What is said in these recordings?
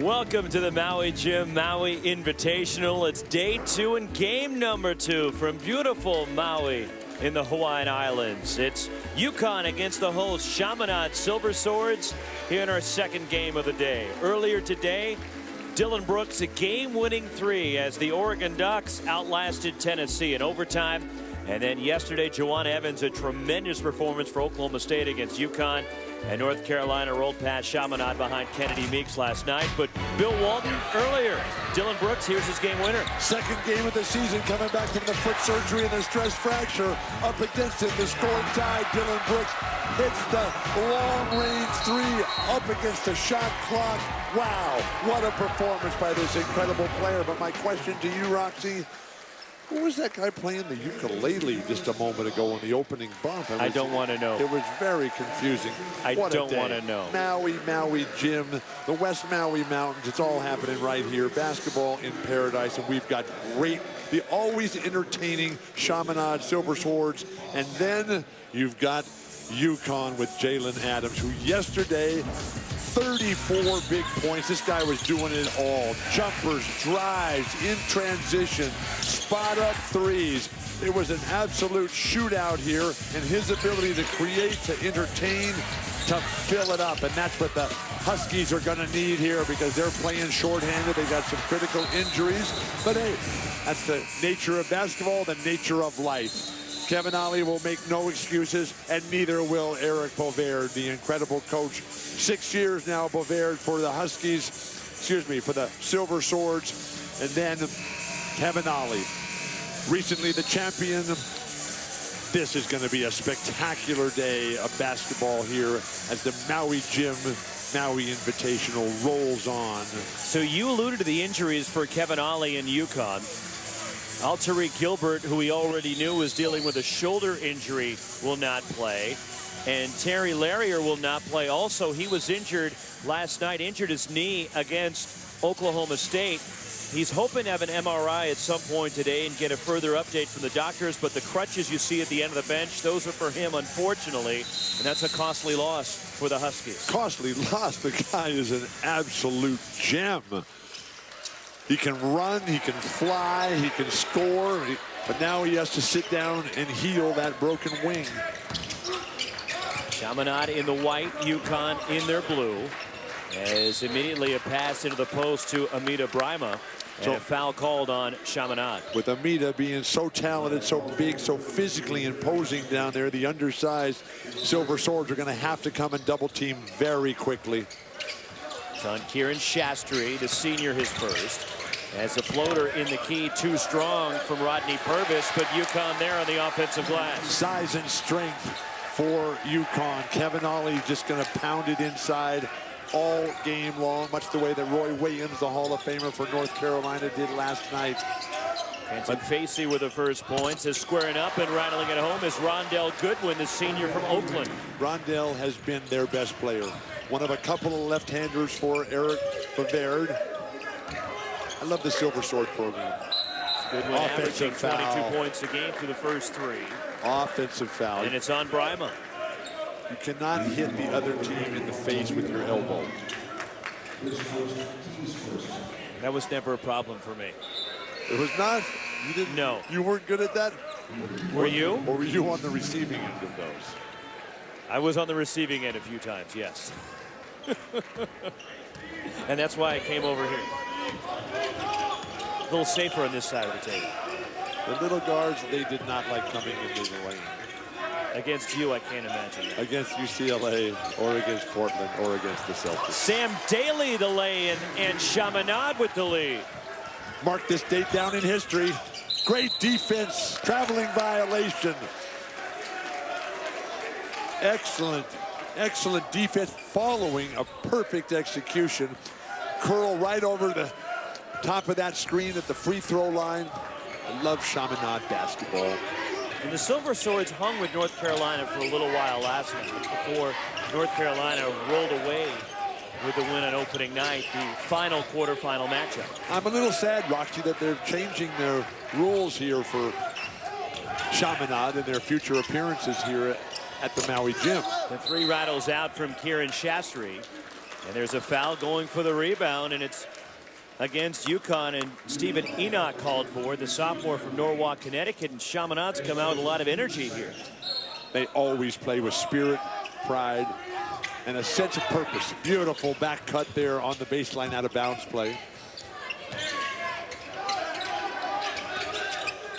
Welcome to the Maui Gym Maui Invitational. It's day 2 and game number 2 from beautiful Maui in the Hawaiian Islands. It's UConn against the host Chaminade Silver Swords here in our second game of the day. Earlier today, Dillon Brooks a game-winning 3 as the Oregon Ducks outlasted Tennessee in overtime. And then yesterday, Juwan Evans, a tremendous performance for Oklahoma State against UConn. And North Carolina rolled past Chaminade behind Kennedy Meeks last night. But Bill Walton earlier. Dillon Brooks, here's his game winner. Second game of the season, coming back from the foot surgery and the stress fracture. Up against it, the score tied. Dillon Brooks hits the long-range 3 up against the shot clock. Wow, what a performance by this incredible player. But my question to you, Roxy, who was that guy playing the ukulele just a moment ago in the opening bump? I don't want to know. It was very confusing. I don't want to know. Maui Gym, the West Maui Mountains, it's all happening right here. Basketball in paradise, and we've got great, the always entertaining Chaminade Silver Swords. And then you've got UConn with Jalen Adams, who yesterday, 34 big points. This guy was doing it all. Jumpers, drives, in transition, spot up threes. It was an absolute shootout here, and his ability to create, to entertain, to fill it up. And that's what the Huskies are going to need here because they're playing shorthanded. They got some critical injuries. But hey, that's the nature of basketball, the nature of life. Kevin Ollie will make no excuses, and neither will Eric Bovaird, the incredible coach. 6 years now, Bovaird for the Huskies, for the Silver Swords, and then Kevin Ollie, recently the champion. This is going to be a spectacular day of basketball here as the Maui Gym Maui Invitational rolls on. So you alluded to the injuries for Kevin Ollie and UConn. Tariq Gilbert, who we already knew was dealing with a shoulder injury, will not play. And Terry Larrier will not play. Also, he was injured last night, injured his knee against Oklahoma State. He's hoping to have an MRI at some point today and get a further update from the doctors. But the crutches you see at the end of the bench, those are for him, unfortunately. And that's a costly loss for the Huskies. Costly loss. The guy is an absolute gem. He can run, he can fly, he can score, but now he has to sit down and heal that broken wing. Chaminade in the white, UConn in their blue. As immediately a pass into the post to Amita Brima, and a foul called on Chaminade. With Amita being so talented, so big, so physically imposing down there, the undersized Silver Swords are going to have to come and double team very quickly. It's on Kieran Shastri, the senior, his first. As a floater in the key, too strong from Rodney Purvis, but UConn there on the offensive glass. Size and strength for UConn. Kevin Ollie just going to pound it inside all game long, much the way that Roy Williams, the Hall of Famer for North Carolina, did last night. Hanson Facey with the first points is squaring up and rattling it home is Rondell Goodwin, the senior from Oakland. Rondell has been their best player. One of a couple of left-handers for Eric Bovaird. I love the Silver Sword program. Goodwin averaging 22 points a game through the first 3. Offensive foul. And it's on Brima. You cannot hit the other team in the face with your elbow. That was never a problem for me. It was not? You didn't? No. You weren't good at that? Were you? Or were you on the receiving end of those? I was on the receiving end a few times, yes. And that's why I came over here. A little safer on this side of the table. The little guards, they did not like coming into the lane. Against you, I can't imagine that. Against UCLA, or against Portland, or against the Celtics. Sam Daly the lay-in, and Chaminade with the lead. Mark this date down in history. Great defense, traveling violation. Excellent, excellent defense following a perfect execution. Curl right over the top of that screen at the free throw line. I love Chaminade basketball. And the Silver Swords hung with North Carolina for a little while last night before North Carolina rolled away with the win on opening night, the final quarterfinal matchup. I'm a little sad, Roxy, that they're changing their rules here for Chaminade and their future appearances here at the Maui Gym. The 3 rattles out from Kieran Shastri. And there's a foul going for the rebound, and it's against UConn, and Stephen Enoch called for it, the sophomore from Norwalk, Connecticut, and Chaminade's come out with a lot of energy here. They always play with spirit, pride, and a sense of purpose. Beautiful back cut there on the baseline out of bounds play.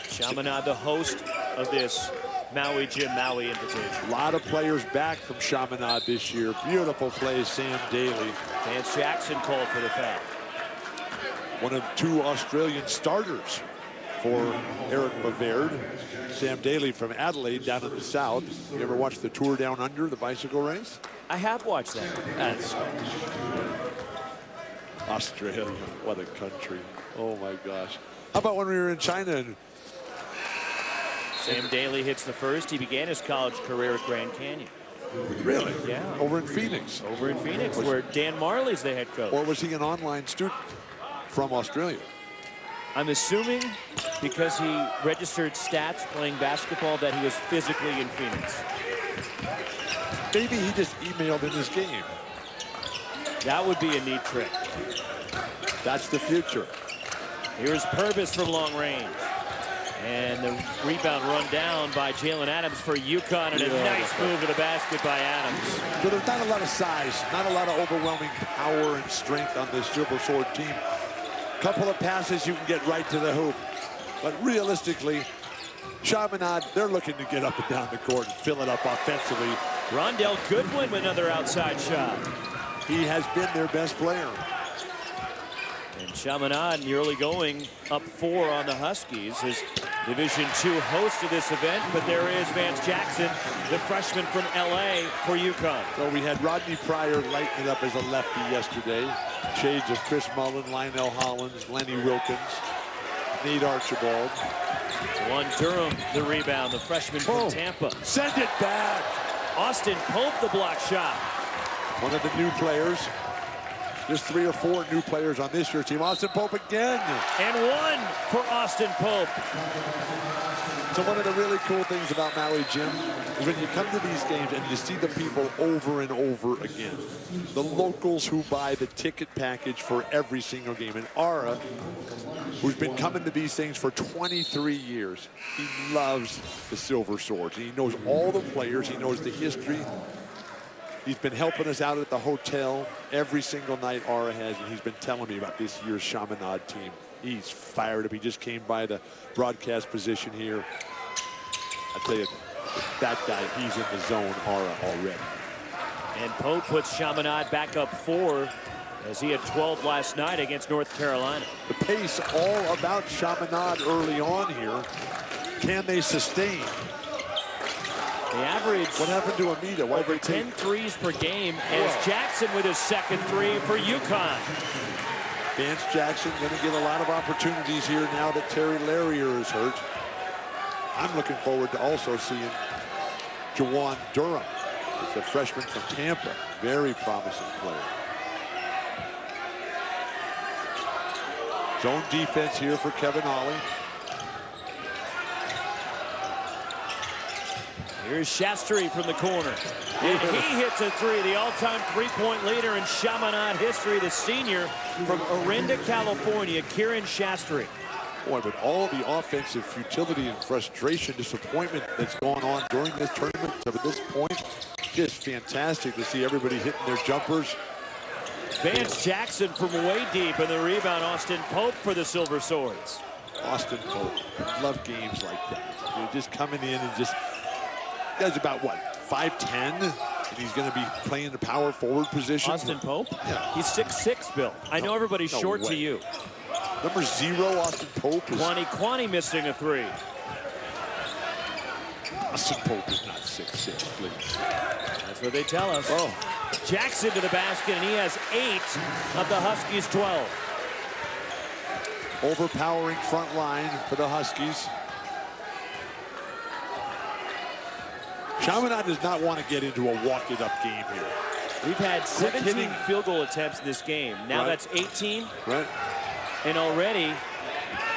Chaminade, the host of this Maui Maui Invitational. A lot of players back from Chaminade this year. Beautiful play, Sam Daly. Vance Jackson called for the foul. One of 2 Australian starters for Eric Bavard. Sam Daly from Adelaide down in the south. You ever watch the Tour Down Under, the bicycle race? I have watched that. That's Australia, what a country. Oh my gosh. How about when we were in China? And Sam Daly hits the first. He began his college career at Grand Canyon. really? Yeah. Over in Phoenix? Over in Phoenix, where Dan Marley's the head coach. Or was he an online student from Australia? I'm assuming because he registered stats playing basketball that he was physically in Phoenix. Maybe he just emailed in his game. That would be a neat trick. That's the future. Here's Purvis from long range. And the rebound run down by Jalen Adams for UConn, and a nice move to the basket by Adams. So there's not a lot of size, not a lot of overwhelming power and strength on this Silver Sword team. Couple of passes, you can get right to the hoop. But realistically, Chaminade, they're looking to get up and down the court and fill it up offensively. Rondell Goodwin with another outside shot. He has been their best player. And Chaminade nearly going up 4 on the Huskies as Division II host of this event. But there is Vance Jackson, the freshman from LA for UConn. So we had Rodney Pryor lighting it up as a lefty yesterday. Shades of Chris Mullen, Lionel Hollins, Lenny Wilkins, Nate Archibald. Juwan Durham, the rebound, the freshman from Tampa. Send it back. Austin Pope, the block shot. One of the new players. There's 3 or 4 new players on this year's team. Austin Pope again. And 1 for Austin Pope. So one of the really cool things about Maui, Jim, is when you come to these games and you see the people over and over again. The locals who buy the ticket package for every single game. And Ara, who's been coming to these things for 23 years, he loves the Silver Swords. He knows all the players. He knows the history. He's been helping us out at the hotel every single night Ara has, and he's been telling me about this year's Chaminade team. He's fired up. He just came by the broadcast position here. I tell you, that guy, he's in the zone, Ara, already. And Pope puts Chaminade back up 4 as he had 12 last night against North Carolina. The pace all about Chaminade early on here. Can they sustain? The average, what happened to Amita? over 10 threes per game, as Jackson with his second 3 for UConn. Vance Jackson going to get a lot of opportunities here now that Terry Larrier is hurt. I'm looking forward to also seeing Juwan Durham. He's a freshman from Tampa. Very promising player. Zone defense here for Kevin Ollie. Here's Shastri from the corner. And he hits a 3, the all-time 3-point leader in Chaminade history, the senior from Orinda, California, Kieran Shastri. Boy, with all the offensive futility and frustration, disappointment that's gone on during this tournament up at this point, just fantastic to see everybody hitting their jumpers. Vance Jackson from way deep, and the rebound, Austin Pope for the Silver Swords. Austin Pope, love games like that. You're just coming in and just, guy's about what, 5'10", and he's going to be playing the power forward position. Austin Pope? Yeah. He's 6'6", Bill. I know everybody's short to you. Number 0, Austin Pope. Kwani missing a 3. Austin Pope is not 6'6", please. That's what they tell us. Oh. Jackson to the basket, and he has 8 of the Huskies' 12. Overpowering front line for the Huskies. Chaminade does not want to get into a walk-it-up game here. We've had 17 field goal attempts in this game. Now that's 18. Right. And already,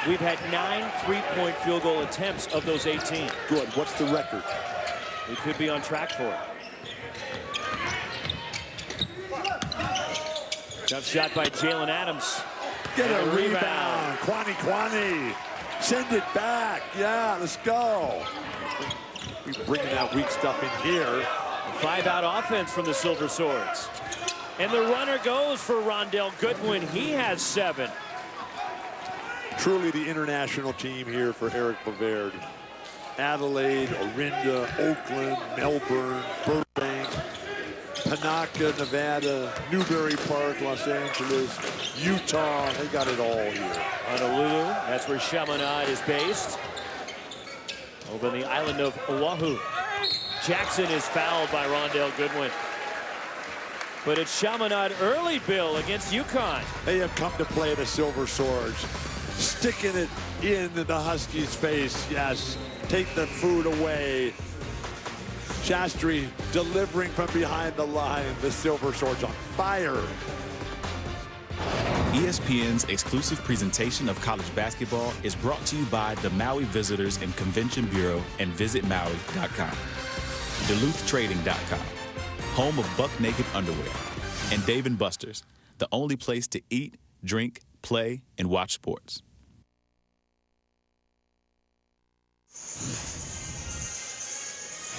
we've had 9 3-point field goal attempts of those 18. Good. What's the record? We could be on track for it. Tough shot by Jalen Adams. Get a rebound. Kwani. Send it back. Yeah, let's go. We bringing that weak stuff in here. 5-out offense from the Silver Swords. And the runner goes for Rondell Goodwin. He has 7. Truly the international team here for Eric Bavard. Adelaide, Orinda, Oakland, Melbourne, Burbank, Panaca, Nevada, Newbury Park, Los Angeles, Utah. They got it all here. Honolulu, that's where Chaminade is based. Over on the island of Oahu. Jackson is fouled by Rondell Goodwin. But it's Chaminade early, Bill, against UConn. They have come to play the Silver Swords. Sticking it in the Huskies' face, yes. Take the food away. Shastri delivering from behind the line. The Silver Swords on fire. ESPN's exclusive presentation of college basketball is brought to you by the Maui Visitors and Convention Bureau and VisitMaui.com. DuluthTrading.com, home of Buck Naked Underwear. And Dave & Buster's, the only place to eat, drink, play, and watch sports.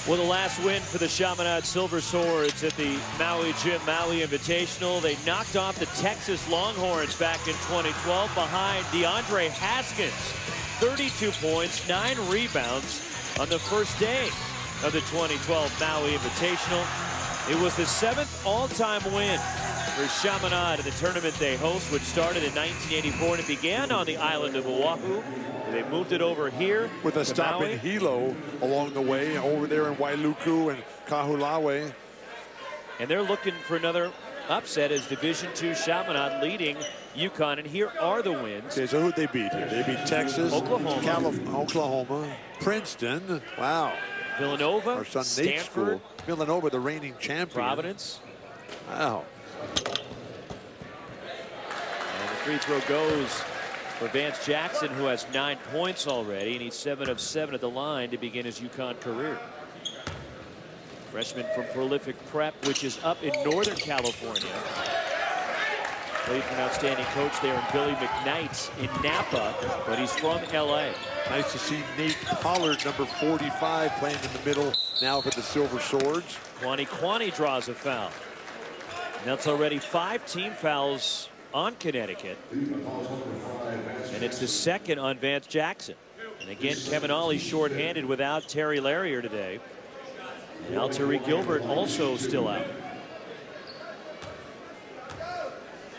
Well, the last win for the Chaminade Silver Swords at the Maui Gym Maui Invitational. They knocked off the Texas Longhorns back in 2012 behind DeAndre Haskins. 32 points, 9 rebounds on the first day of the 2012 Maui Invitational. It was the 7th all-time win for Chaminade in the tournament they host, which started in 1984 and it began on the island of Oahu. They moved it over here with a stop Maui. in Hilo along the way, over there in Wailuku and Kahulawe. And they're looking for another upset as Division II Chaminade leading UConn. And here are the wins. Okay, so who'd they beat here? They beat Texas, Oklahoma, Princeton. Wow. Villanova, our son Stanford, Nate's school. Villanova, the reigning champion. Providence. Wow. And the free throw goes for Vance Jackson, who has 9 points already, and he's 7 of 7 at the line to begin his UConn career. Freshman from Prolific Prep, which is up in Northern California. Played for an outstanding coach there in Billy McKnight in Napa, but he's from LA. Nice to see Nate Pollard, number 45, playing in the middle now for the Silver Swords. Kwani draws a foul. And that's already 5 team fouls on Connecticut. And it's the second on Vance Jackson. And again, Kevin Ollie shorthanded without Terry Larrier today. And Tariq Gilbert also still out.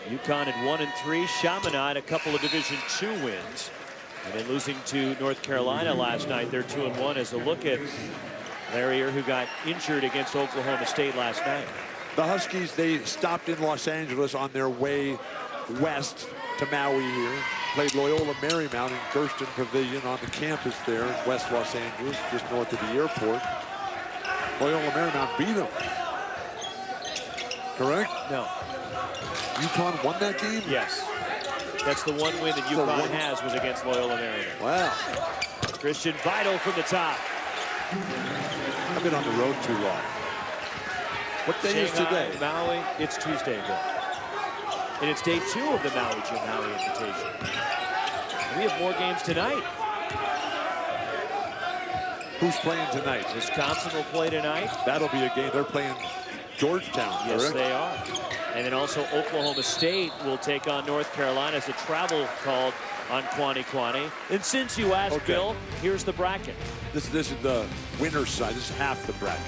UConn at 1-3. Chaminade a couple of Division II wins. And then losing to North Carolina last night. They're 2-1 as a look at Larrier, who got injured against Oklahoma State last night. The Huskies, they stopped in Los Angeles on their way west to Maui here. Played Loyola Marymount in Gersten Pavilion on the campus there in West Los Angeles, just north of the airport. Loyola Marymount beat them. Correct? No. UConn won that game? Yes. That's the one win that UConn has was against Loyola Marymount. Wow. Christian Vital from the top. I've been on the road too long. What day is today? Maui. It's Tuesday, Bill. And it's day 2 of the Maui Gym Maui Invitation. We have more games tonight. Who's playing tonight? Wisconsin will play tonight. That'll be a game. They're playing Georgetown, yes, correct? They are. And then also Oklahoma State will take on North Carolina as a travel called on Kwani. And since you asked, okay, Bill, here's the bracket. This is the winner's side. This is half the bracket.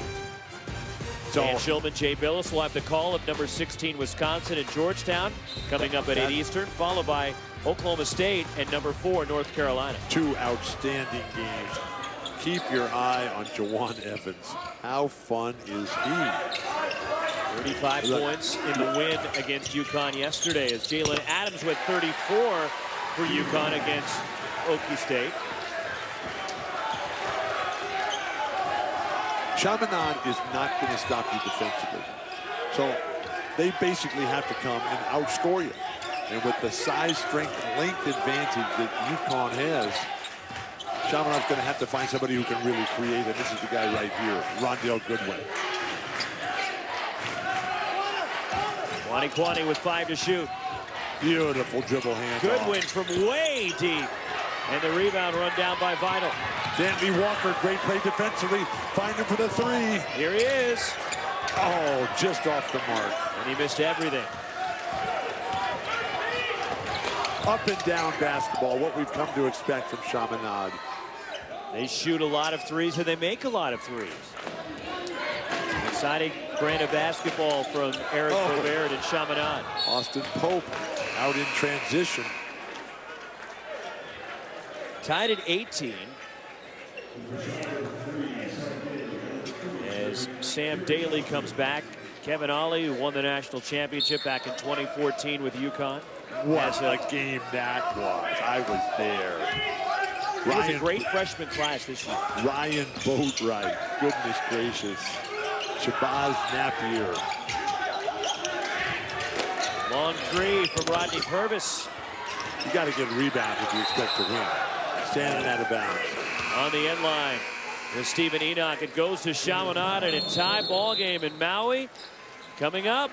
Dan Shulman, Jay Billis will have the call of number 16 Wisconsin and Georgetown coming up at 8 Eastern, followed by Oklahoma State and number 4 North Carolina. 2 outstanding games. Keep your eye on Jawan Evans. How fun is he? 35 points in the win against UConn yesterday as Jalen Adams with 34 for UConn against Okie State. Chaminade is not going to stop you defensively. So they basically have to come and outscore you. And with the size, strength, length advantage that UConn has, Chaminade's going to have to find somebody who can really create. And this is the guy right here, Rondell Goodwin. Kwani with 5 to shoot. Beautiful dribble hand. Goodwin from way deep. And the rebound run down by Vital. Dantley Walker, great play defensively. Find him for the 3. Here he is. Oh, just off the mark. And he missed everything. Up and down basketball, what we've come to expect from Chaminade. They shoot a lot of threes, and they make a lot of threes. Exciting brand of basketball from Eric Bovard and Chaminade. Austin Pope out in transition. Tied at 18. As Sam Daly comes back. Kevin Ollie, who won the national championship back in 2014 with UConn. What a game that was. I was there. It was a great freshman class this year. Ryan Boatwright, goodness gracious. Shabazz Napier. Long 3 from Rodney Purvis. You got to get a rebound if you expect to win. Standing out of bounds. On the end line with Stephen Enoch. It goes to Chaminade, and a tie ball game in Maui. Coming up.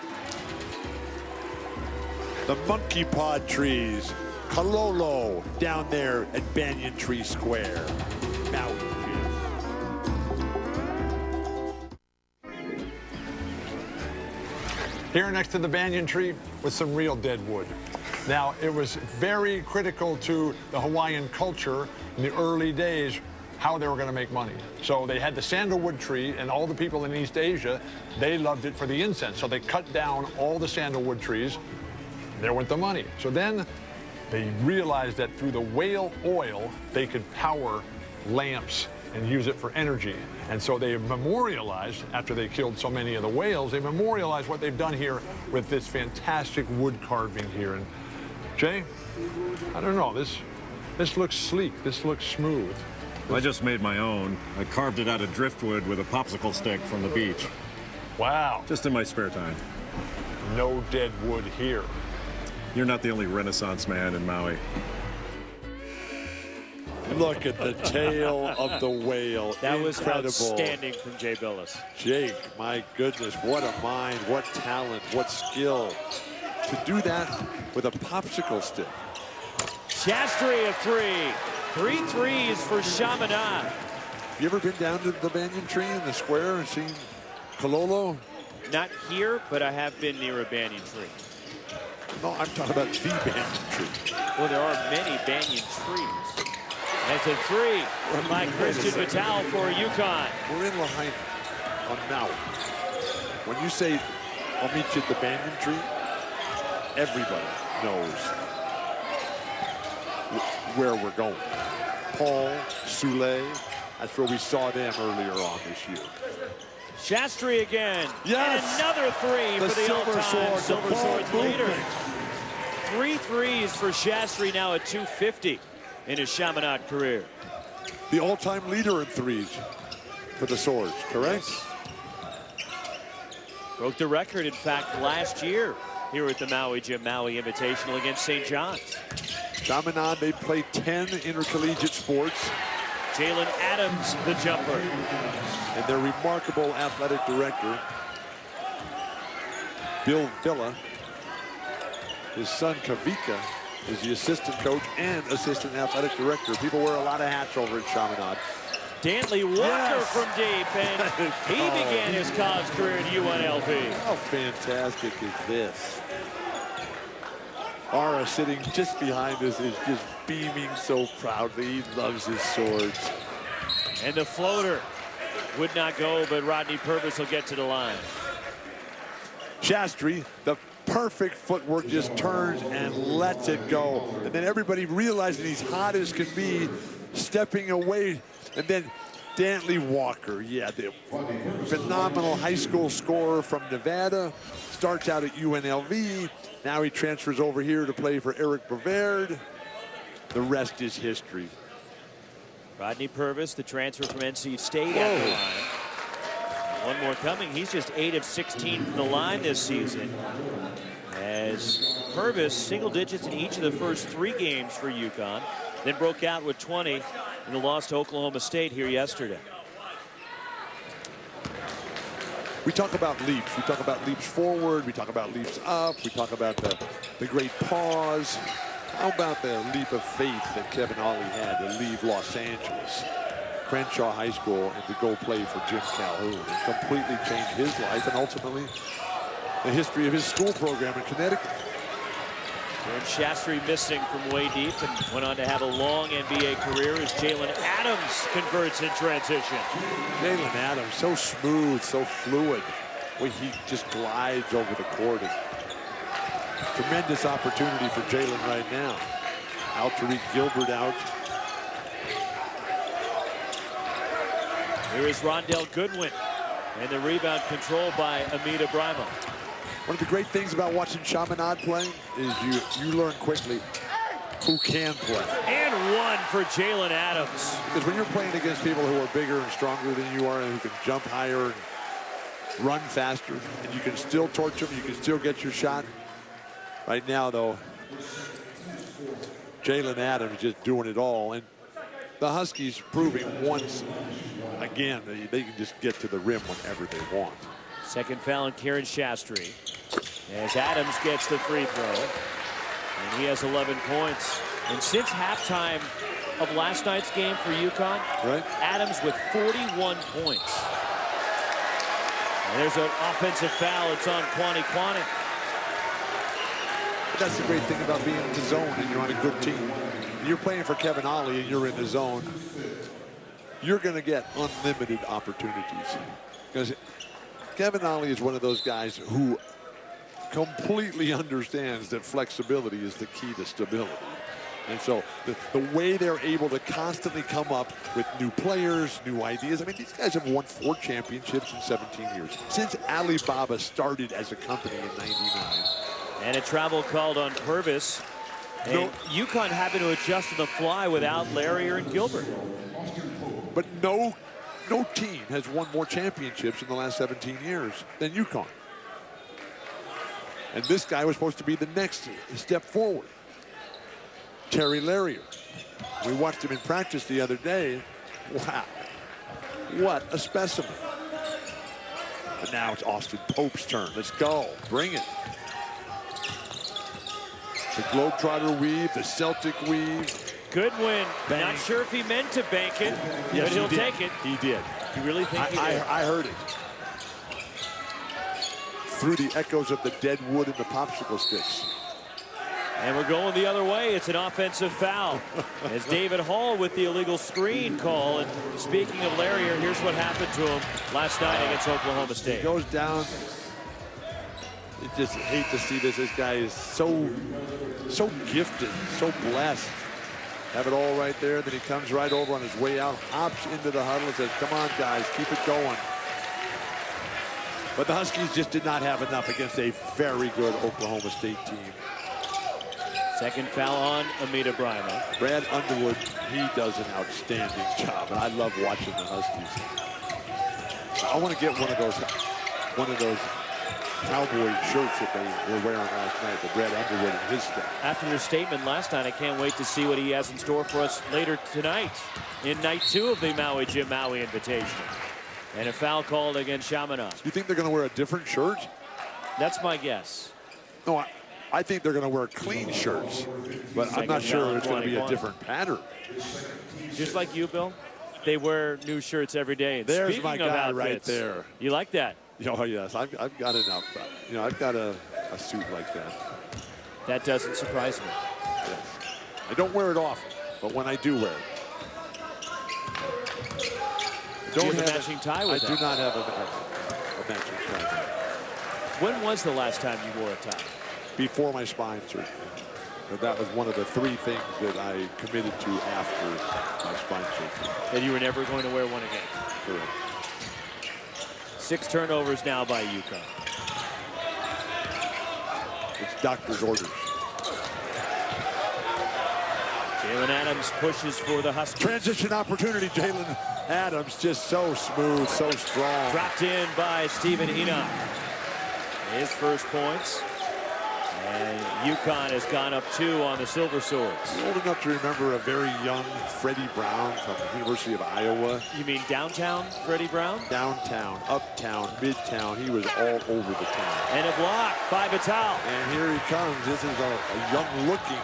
The monkey pod trees. Kalolo down there at Banyan Tree Square. Maui. Here next to the banyan tree was some real dead wood. Now, it was very critical to the Hawaiian culture in the early days how they were going to make money. So they had the sandalwood tree, and all the people in East Asia, they loved it for the incense. So they cut down all the sandalwood trees. There went the money. So then they realized that through the whale oil, they could power lamps and use it for energy. And so they memorialized, after they killed so many of the whales, they memorialized what they've done here with this fantastic wood carving here. And Jay, I don't know, this looks sleek, this looks smooth. I just made my own. I carved it out of driftwood with a popsicle stick from the beach. Wow. Just in my spare time. No dead wood here. You're not the only Renaissance man in Maui. Look at the tail of the whale. That was incredible. outstanding from Jay Billis. Jake, my goodness, what a mind, what talent, what skill. To do that with a popsicle stick. Shastri of 3. 3 threes for Chaminade. You ever been down to the banyan tree in the square and seen Kalolo? Not here, but I have been near a banyan tree. No, I'm talking about the banyan tree. Well, there are many banyan trees. That's a 3 by Christian Vital for UConn. We're in Lahaina on Maui. When you say, I'll meet you at the banyan tree, everybody knows where we're going. Paul, Soule, that's where we saw them earlier on this year. Shastri again. Yes. And another 3 for the Silver all-time Sword, Silver Swords leader. movement. 3 threes for Shastri, now at 250 in his Chaminade career. The all-time leader in threes for the Swords, correct? Broke the record, in fact, last year here at the Maui Gym Maui Invitational against St. John's. Chaminade, they play 10 intercollegiate sports. Jalen Adams, the jumper. And their remarkable athletic director, Bill Villa, his son Kavika is the assistant coach and assistant athletic director. People wear a lot of hats over at Chaminade. Dantley Walker from deep, and he began his college career at UNLV. How fantastic is this? Ara, sitting just behind us, is just beaming so proudly. He loves his swords. And the floater would not go, but Rodney Purvis will get to the line. Shastri, the perfect footwork, just turns and lets it go. And then everybody realizing he's hot as can be, stepping away. And then Dantley Walker, yeah, the phenomenal high school scorer from Nevada, starts out at UNLV. Now he transfers over here to play for Eric Bovard. The rest is history. Rodney Purvis, the transfer from NC State at the line. One more coming. He's just 8 of 16 from the line this season. As Purvis, single digits in each of the first 3 games for UConn, then broke out with 20 in the loss to Oklahoma State here yesterday. We talk about leaps. We talk about leaps forward. We talk about leaps up. We talk about the great pause. How about the leap of faith that Kevin Ollie had to leave Los Angeles, Crenshaw High School, and to go play for Jim Calhoun and completely change his life and ultimately the history of his school program in Connecticut. And Shastri missing from way deep and went on to have a long NBA career as Jalen Adams converts in transition. Jalen Adams, so smooth, so fluid. Well, he just glides over the court. And tremendous opportunity for Jalen right now. Tariq Gilbert out. Here is Rondell Goodwin. And the rebound controlled by Amit Ibrahimov. One of the great things about watching Chaminade play is you learn quickly who can play. And one for Jalen Adams. Because when you're playing against people who are bigger and stronger than you are and who can jump higher and run faster, and you can still torch them, you can still get your shot. Right now, though, Jalen Adams just doing it all. And the Huskies proving once again that they can just get to the rim whenever they want. Second foul on Kieran Shastri as Adams gets the free throw. And he has 11 points. And since halftime of last night's game for UConn, right, Adams with 41 points. And there's an offensive foul. It's on Kwani. That's the great thing about being in the zone and you're on a good team. You're playing for Kevin Ollie and you're in the zone. You're going to get unlimited opportunities. Because Kevin Ollie is one of those guys who completely understands that flexibility is the key to stability. And so the way they're able to constantly come up with new players, new ideas. I mean, these guys have won 4 championships in 17 years. Since Alibaba started as a company in '99. And a travel called on Purvis. And UConn having to adjust to the fly without Larrier and Gilbert. But no team has won more championships in the last 17 years than UConn. And this guy was supposed to be the next step forward. Terry Larrier. We watched him in practice the other day. Wow. What a specimen. But now it's Austin Pope's turn. Let's go. Bring it. The Globetrotter weave, the Celtic weave. Goodwin. Bang. Not sure if he meant to bank it, Yes, but he'll he did. take it. He did. You really think he did? I heard it. Through the echoes of the dead wood and the popsicle sticks. And we're going the other way. It's an offensive foul. As David Hall with the illegal screen call. And speaking of Larrier, here's what happened to him last night against Oklahoma State. He goes down. You just hate to see this. This guy is so gifted, so blessed. Have it all right there. Then he comes right over on his way out, hops into the huddle and says, come on, guys, keep it going. But the Huskies just did not have enough against a very good Oklahoma State team. Second foul on Amit Ibrahimov. Brad Underwood, he does an outstanding job, and I love watching the Huskies. I want to get one of those cowboy shirts that they were wearing last night, the Brad Underwood and his stuff. After your statement last night, I can't wait to see what he has in store for us later tonight in night 2 of the Maui Jim Maui Invitational. And a foul called against Chaminade. You think they're going to wear a different shirt? That's my guess. No, I think they're going to wear clean shirts, but I'm not sure it's going to be a different pattern. Just like you, Bill, they wear new shirts every day. And There's speaking my of guy outfits, right there. You like that? Oh yes, I've got an outfit. You know, I've got a suit like that. That doesn't surprise me. Yes. I don't wear it often, but when I do wear it, Do you have a matching tie with I that? do not have a matching tie. When was the last time you wore a tie? Before my spine surgery. But that was one of the 3 things that I committed to after my spine surgery. That you were never going to wear one again. Correct. 6 turnovers now by UConn. It's doctor's orders. Jalen Adams pushes for the Huskies. Transition opportunity, Jalen Adams, just so smooth, so strong. Dropped in by Stephen Enoch. His first points. And UConn has gone up 2 on the Silver Swords. You're old enough to remember a very young Freddie Brown from the University of Iowa. You mean downtown Freddie Brown? Downtown, uptown, midtown. He was all over the town. And a block by Vital. And here he comes. This is a young-looking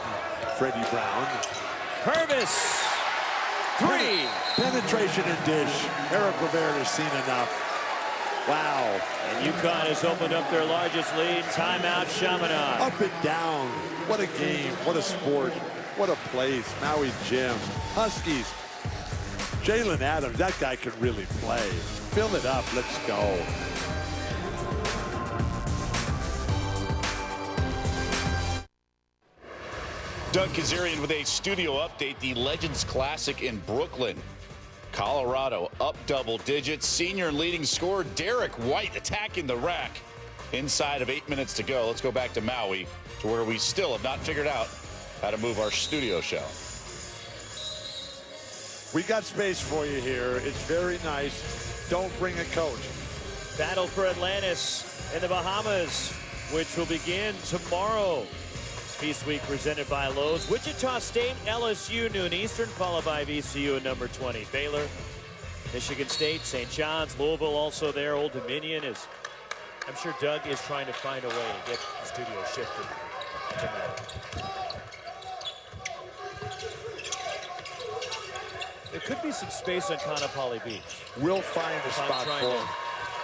Freddie Brown. Purvis. 3. Penetration and dish. Eric Rivera has seen enough. Wow. And UConn has opened up their largest lead. Timeout, Chaminade. Up and down. What a game. What a sport. What a place. Maui Gym. Huskies. Jalen Adams, that guy can really play. Fill it up. Let's go. Doug Kazarian with a studio update. The Legends Classic in Brooklyn. Colorado up double digits. Senior and leading scorer Derek White attacking the rack. Inside of 8 minutes to go. Let's go back to Maui, to where we still have not figured out how to move our studio show. We got space for you here. It's very nice. Don't bring a coach. Battle for Atlantis in the Bahamas, which will begin tomorrow. Feast Week presented by Lowe's. Wichita State, LSU, noon Eastern, followed by VCU at number 20. Baylor, Michigan State, St. John's, Louisville also there. Old Dominion is, I'm sure Doug is trying to find a way to get the studio shifted tonight. There could be some space on Kaanapali Beach. We'll find a spot for him.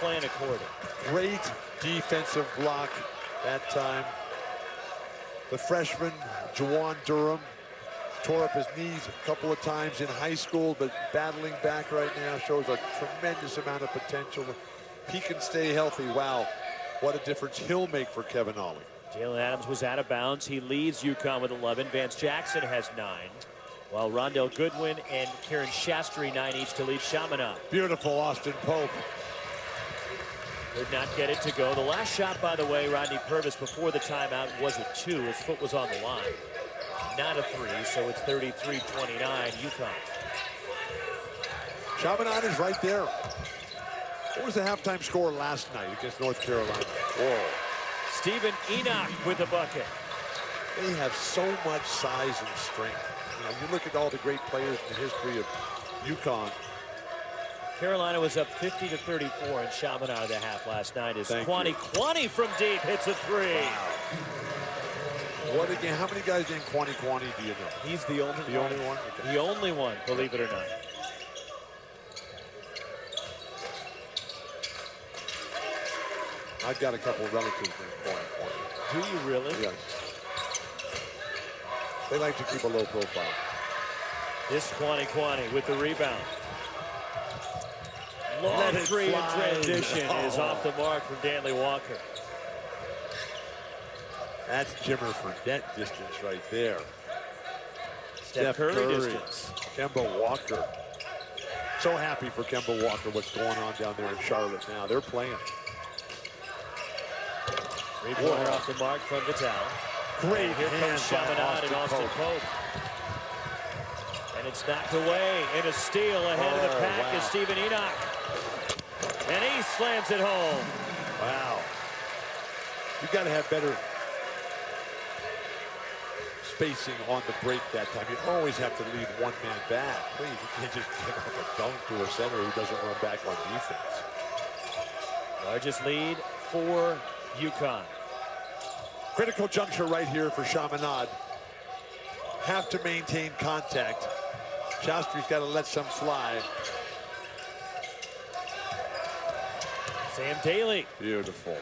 Plan according. Great defensive block that time. The freshman, Jawan Durham, tore up his knees a couple of times in high school, but battling back right now shows a tremendous amount of potential. He can stay healthy. Wow, what a difference he'll make for Kevin Ollie. Jalen Adams was out of bounds. He leads UConn with 11. Vance Jackson has 9, while Rondell Goodwin and Kieran Shastry 9 each to lead Chaminade. Beautiful Austin Pope. Did not get it to go. The last shot, by the way, Rodney Purvis before the timeout was a 2. His foot was on the line. Not a 3, so it's 33-29 UConn. Chaminade is right there. What was the halftime score last night against North Carolina? Whoa. Stephen Enoch with the bucket. They have so much size and strength. You know, you look at all the great players in the history of UConn. Carolina was up 50-34 in Chaminade at the half last night. As Kwani from deep hits a 3. Wow. What again? How many guys in Kwani do you know? He's the only one. The only one? Okay. The only one, believe it or not. I've got a couple of relatives in Kwani. Do you really? Yes. They like to keep a low profile. This Kwani with the rebound. Long 3 in transition is off the mark from Danley Walker. That's Jimmer Fredette distance right there. Steph Curry distance. Kemba Walker. So happy for Kemba Walker, what's going on down there in Charlotte now. They're playing. 3-pointer off the mark from Vital. Great. And here comes Chaminade and Austin Pope. And it's knocked away in a steal ahead of the pack is Stephen Enoch. And he slams it home. Wow. You've got to have better spacing on the break that time. You always have to leave one man back. Please, you can't just give up a dunk to a center who doesn't run back on defense. Largest lead for UConn. Critical juncture right here for Chaminade. Have to maintain contact. Shastry's got to let some fly. Sam Daly. Beautiful.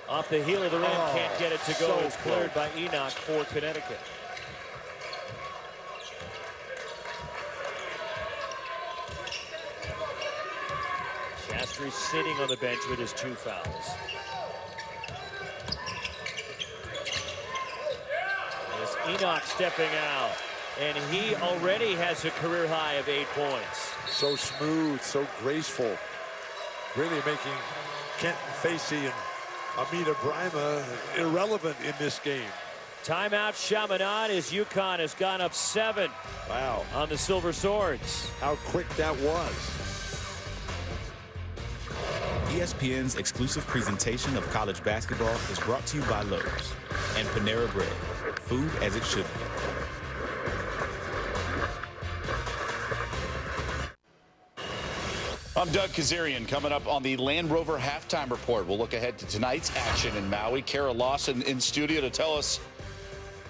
Off the heel of the rim, can't get it to go. So It's cleared by Enoch for Connecticut. Shastry sitting on the bench with his 2 fouls. There's Enoch stepping out, and he already has a career high of 8 points. So smooth, so graceful. Really making Kenton Facey and Amita Brima irrelevant in this game. Timeout Chaminade as UConn has gone up 7. Wow. On the Silver Swords. How quick that was. ESPN's exclusive presentation of college basketball is brought to you by Lowe's and Panera Bread, food as it should be. I'm Doug Kazarian. Coming up on the Land Rover Halftime Report, we'll look ahead to tonight's action in Maui. Kara Lawson in studio to tell us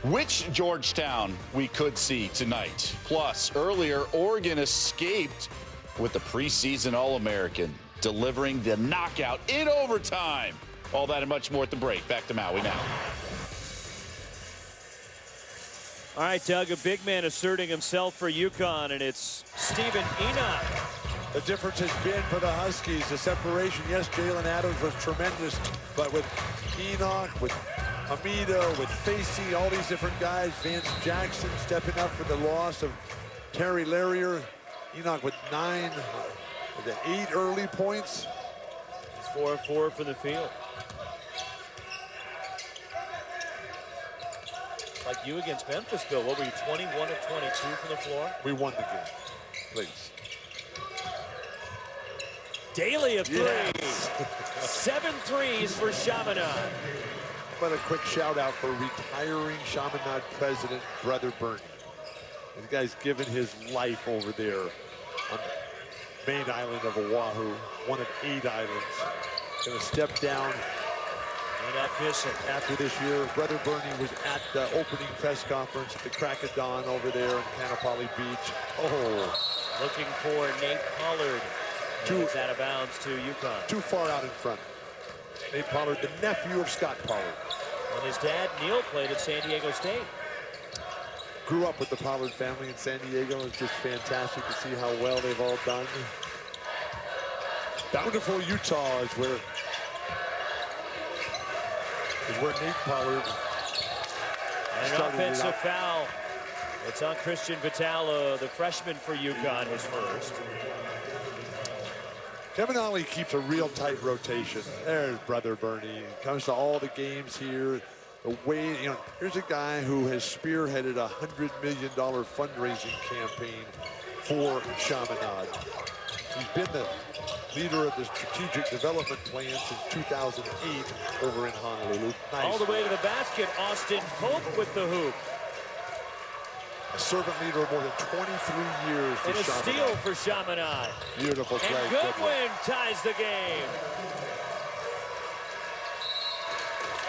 which Georgetown we could see tonight. Plus, earlier, Oregon escaped with the preseason All-American, delivering the knockout in overtime. All that and much more at the break. Back to Maui now. All right, Doug, a big man asserting himself for UConn, and it's Stephen Enoch. The difference has been for the Huskies, the separation. Yes, Jalen Adams was tremendous, but with Enoch, with Amida, with Facey, all these different guys, Vance Jackson stepping up for the loss of Terry Larrier. Enoch with 8 early points. It's 4 of 4 for the field. Like you against Memphis, Bill. What were you, 21 of 22 from the floor? We won the game. Please. Daly of 3. Yes. 7 threes for Chaminade. But a quick shout out for retiring Chaminade president, Brother Bernie. This guy's given his life over there on the main island of Oahu, one of 8 islands. Gonna step down after this year. Brother Bernie was at the opening press conference at the crack of dawn over there in Kanapali Beach. Oh. Looking for Nate Pollard. It's out of bounds to UConn. Too far out in front. Nate Pollard, the nephew of Scott Pollard. And his dad, Neil, played at San Diego State. Grew up with the Pollard family in San Diego. It's just fantastic to see how well they've all done. Bountiful, Utah is where Nate Pollard and an offensive foul. It's on Christian Vitalo, the freshman for UConn, his first. Kevin Ollie keeps a real tight rotation. There's Brother Bernie. Comes to all the games here. The way, you know, here's a guy who has spearheaded a $100 million fundraising campaign for Chaminade. He's been the leader of the strategic development plan since 2008 over in Honolulu. Nice. All the way to the basket, Austin Pope with the hoop. A servant leader of more than 23 years for And a Chaminade. steal for Chaminade. Beautiful play. And Goodwin ties the game.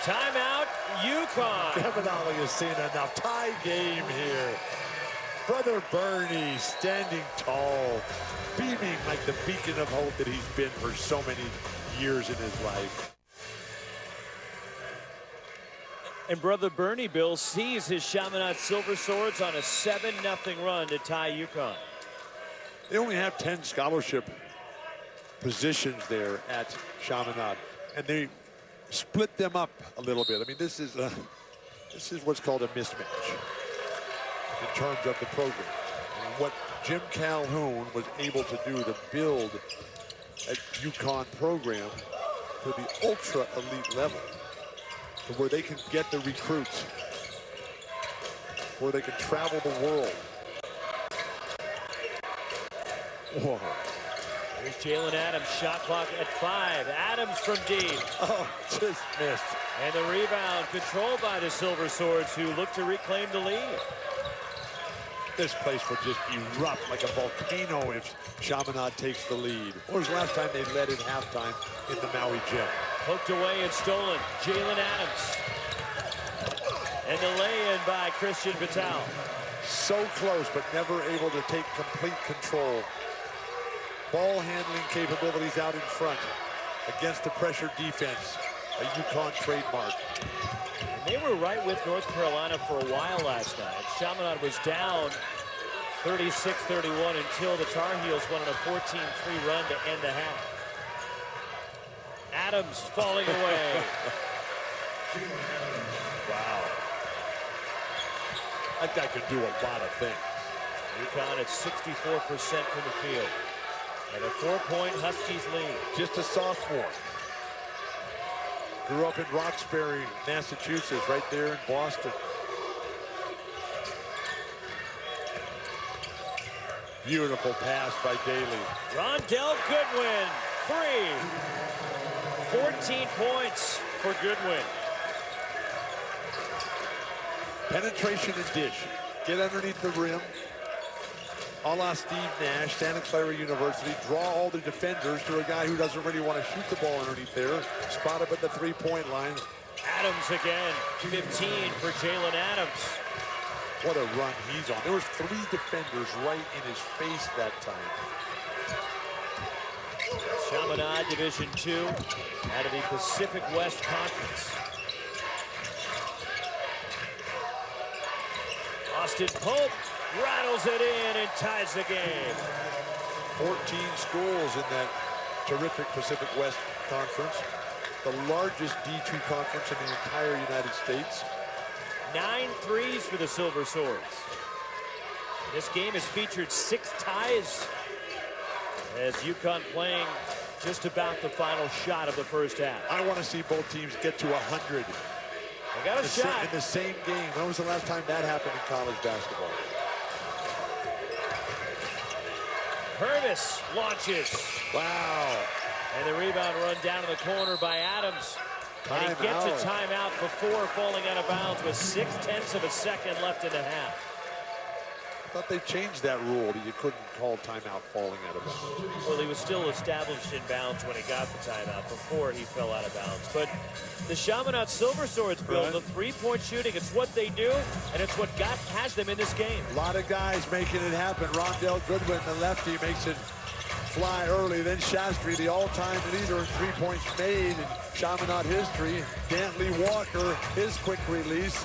Timeout, UConn. Kevin Ollie has seen enough. Tie game here. Brother Bernie standing tall, beaming like the beacon of hope that he's been for so many years in his life. And Brother Bernie, Bill, sees his Chaminade Silver Swords on a 7-0 run to tie UConn. They only have 10 scholarship positions there at Chaminade, and they split them up a little bit. I mean, this is what's called a mismatch in terms of the program. And what Jim Calhoun was able to do to build a UConn program to the ultra elite level, to where they can get the recruits, where they can travel the world. Whoa. Here's Jalen Adams, shot clock at 5. Adams from deep. Oh, just missed. And the rebound controlled by the Silver Swords, who look to reclaim the lead. This place will just erupt like a volcano if Chaminade takes the lead. When was the last time they led at halftime in the Maui gym? Poked away and stolen. Jalen Adams. And the lay-in by Christian Vitale. So close, but never able to take complete control. Ball handling capabilities out in front against the pressure defense. A UConn trademark. And they were right with North Carolina for a while last night. Chaminade was down 36-31 until the Tar Heels went on a 14-3 run to end the half. Adams falling away. Wow. That guy could do a lot of things. UConn at 64% from the field. And a 4-point Huskies lead. Just a sophomore. Grew up in Roxbury, Massachusetts, right there in Boston. Beautiful pass by Daly. Rondell Goodwin three. 14 points for Goodwin. Penetration and dish. Get underneath the rim. A la Steve Nash, Santa Clara University. Draw all the defenders to a guy who doesn't really want to shoot the ball underneath there. Spot up at the three-point line. Adams again. 15 for Jalen Adams. What a run he's on. There was 3 defenders right in his face that time. Chaminade, Division II, out of the Pacific West Conference. Austin Pope rattles it in and ties the game. 14 schools in that terrific Pacific West Conference. The largest D2 conference in the entire United States. 9 threes for the Silver Swords. This game has featured 6 ties as UConn playing just about the final shot of the first half. I want to see both teams get to 100. They got a shot. In the same game. When was the last time that happened in college basketball? Purvis launches. Wow. And the rebound run down in the corner by Adams. And he gets a timeout before falling out of bounds with 0.6 of a second left in the half. I thought they changed that rule that you couldn't call timeout falling out of bounds. Well, he was still established in bounds when he got the timeout before he fell out of bounds. But the Chaminade Silver Swords build the three-point shooting. It's what they do, and it's what has them in this game. A lot of guys making it happen. Rondell Goodwin, the lefty, makes it fly early. Then Shastri, the all-time leader in 3 points made in Chaminade history. Dantley Walker, his quick release.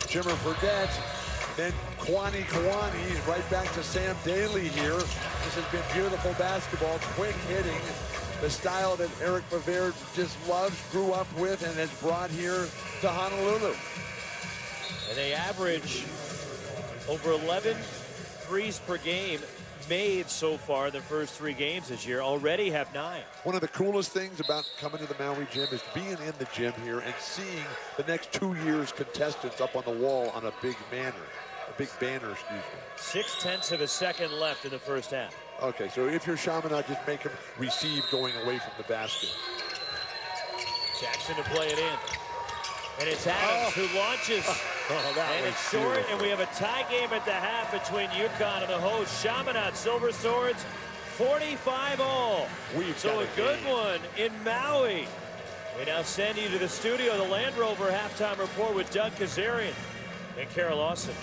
Jimmer Fredette. Then Kwani right back to Sam Daly here. This has been beautiful basketball, quick hitting, the style that Eric Bavard just loves, grew up with, and has brought here to Honolulu. And they average over 11 threes per game made so far in the first 3 games this year. Already have 9. One of the coolest things about coming to the Maui gym is being in the gym here and seeing the next 2 years contestants up on the wall on a big banner. A big banner, excuse me. 0.6 of a second left in the first half. Okay, so if you're Chaminade, just make him receive going away from the basket. Jackson to play it in. And it's Adams who launches. And it's short, beautiful. And we have a tie game at the half between UConn and the host, Chaminade Silver Swords, 45 all. So a good one in Maui. We now send you to the studio, the Land Rover halftime report with Doug Kazarian and Carol Lawson.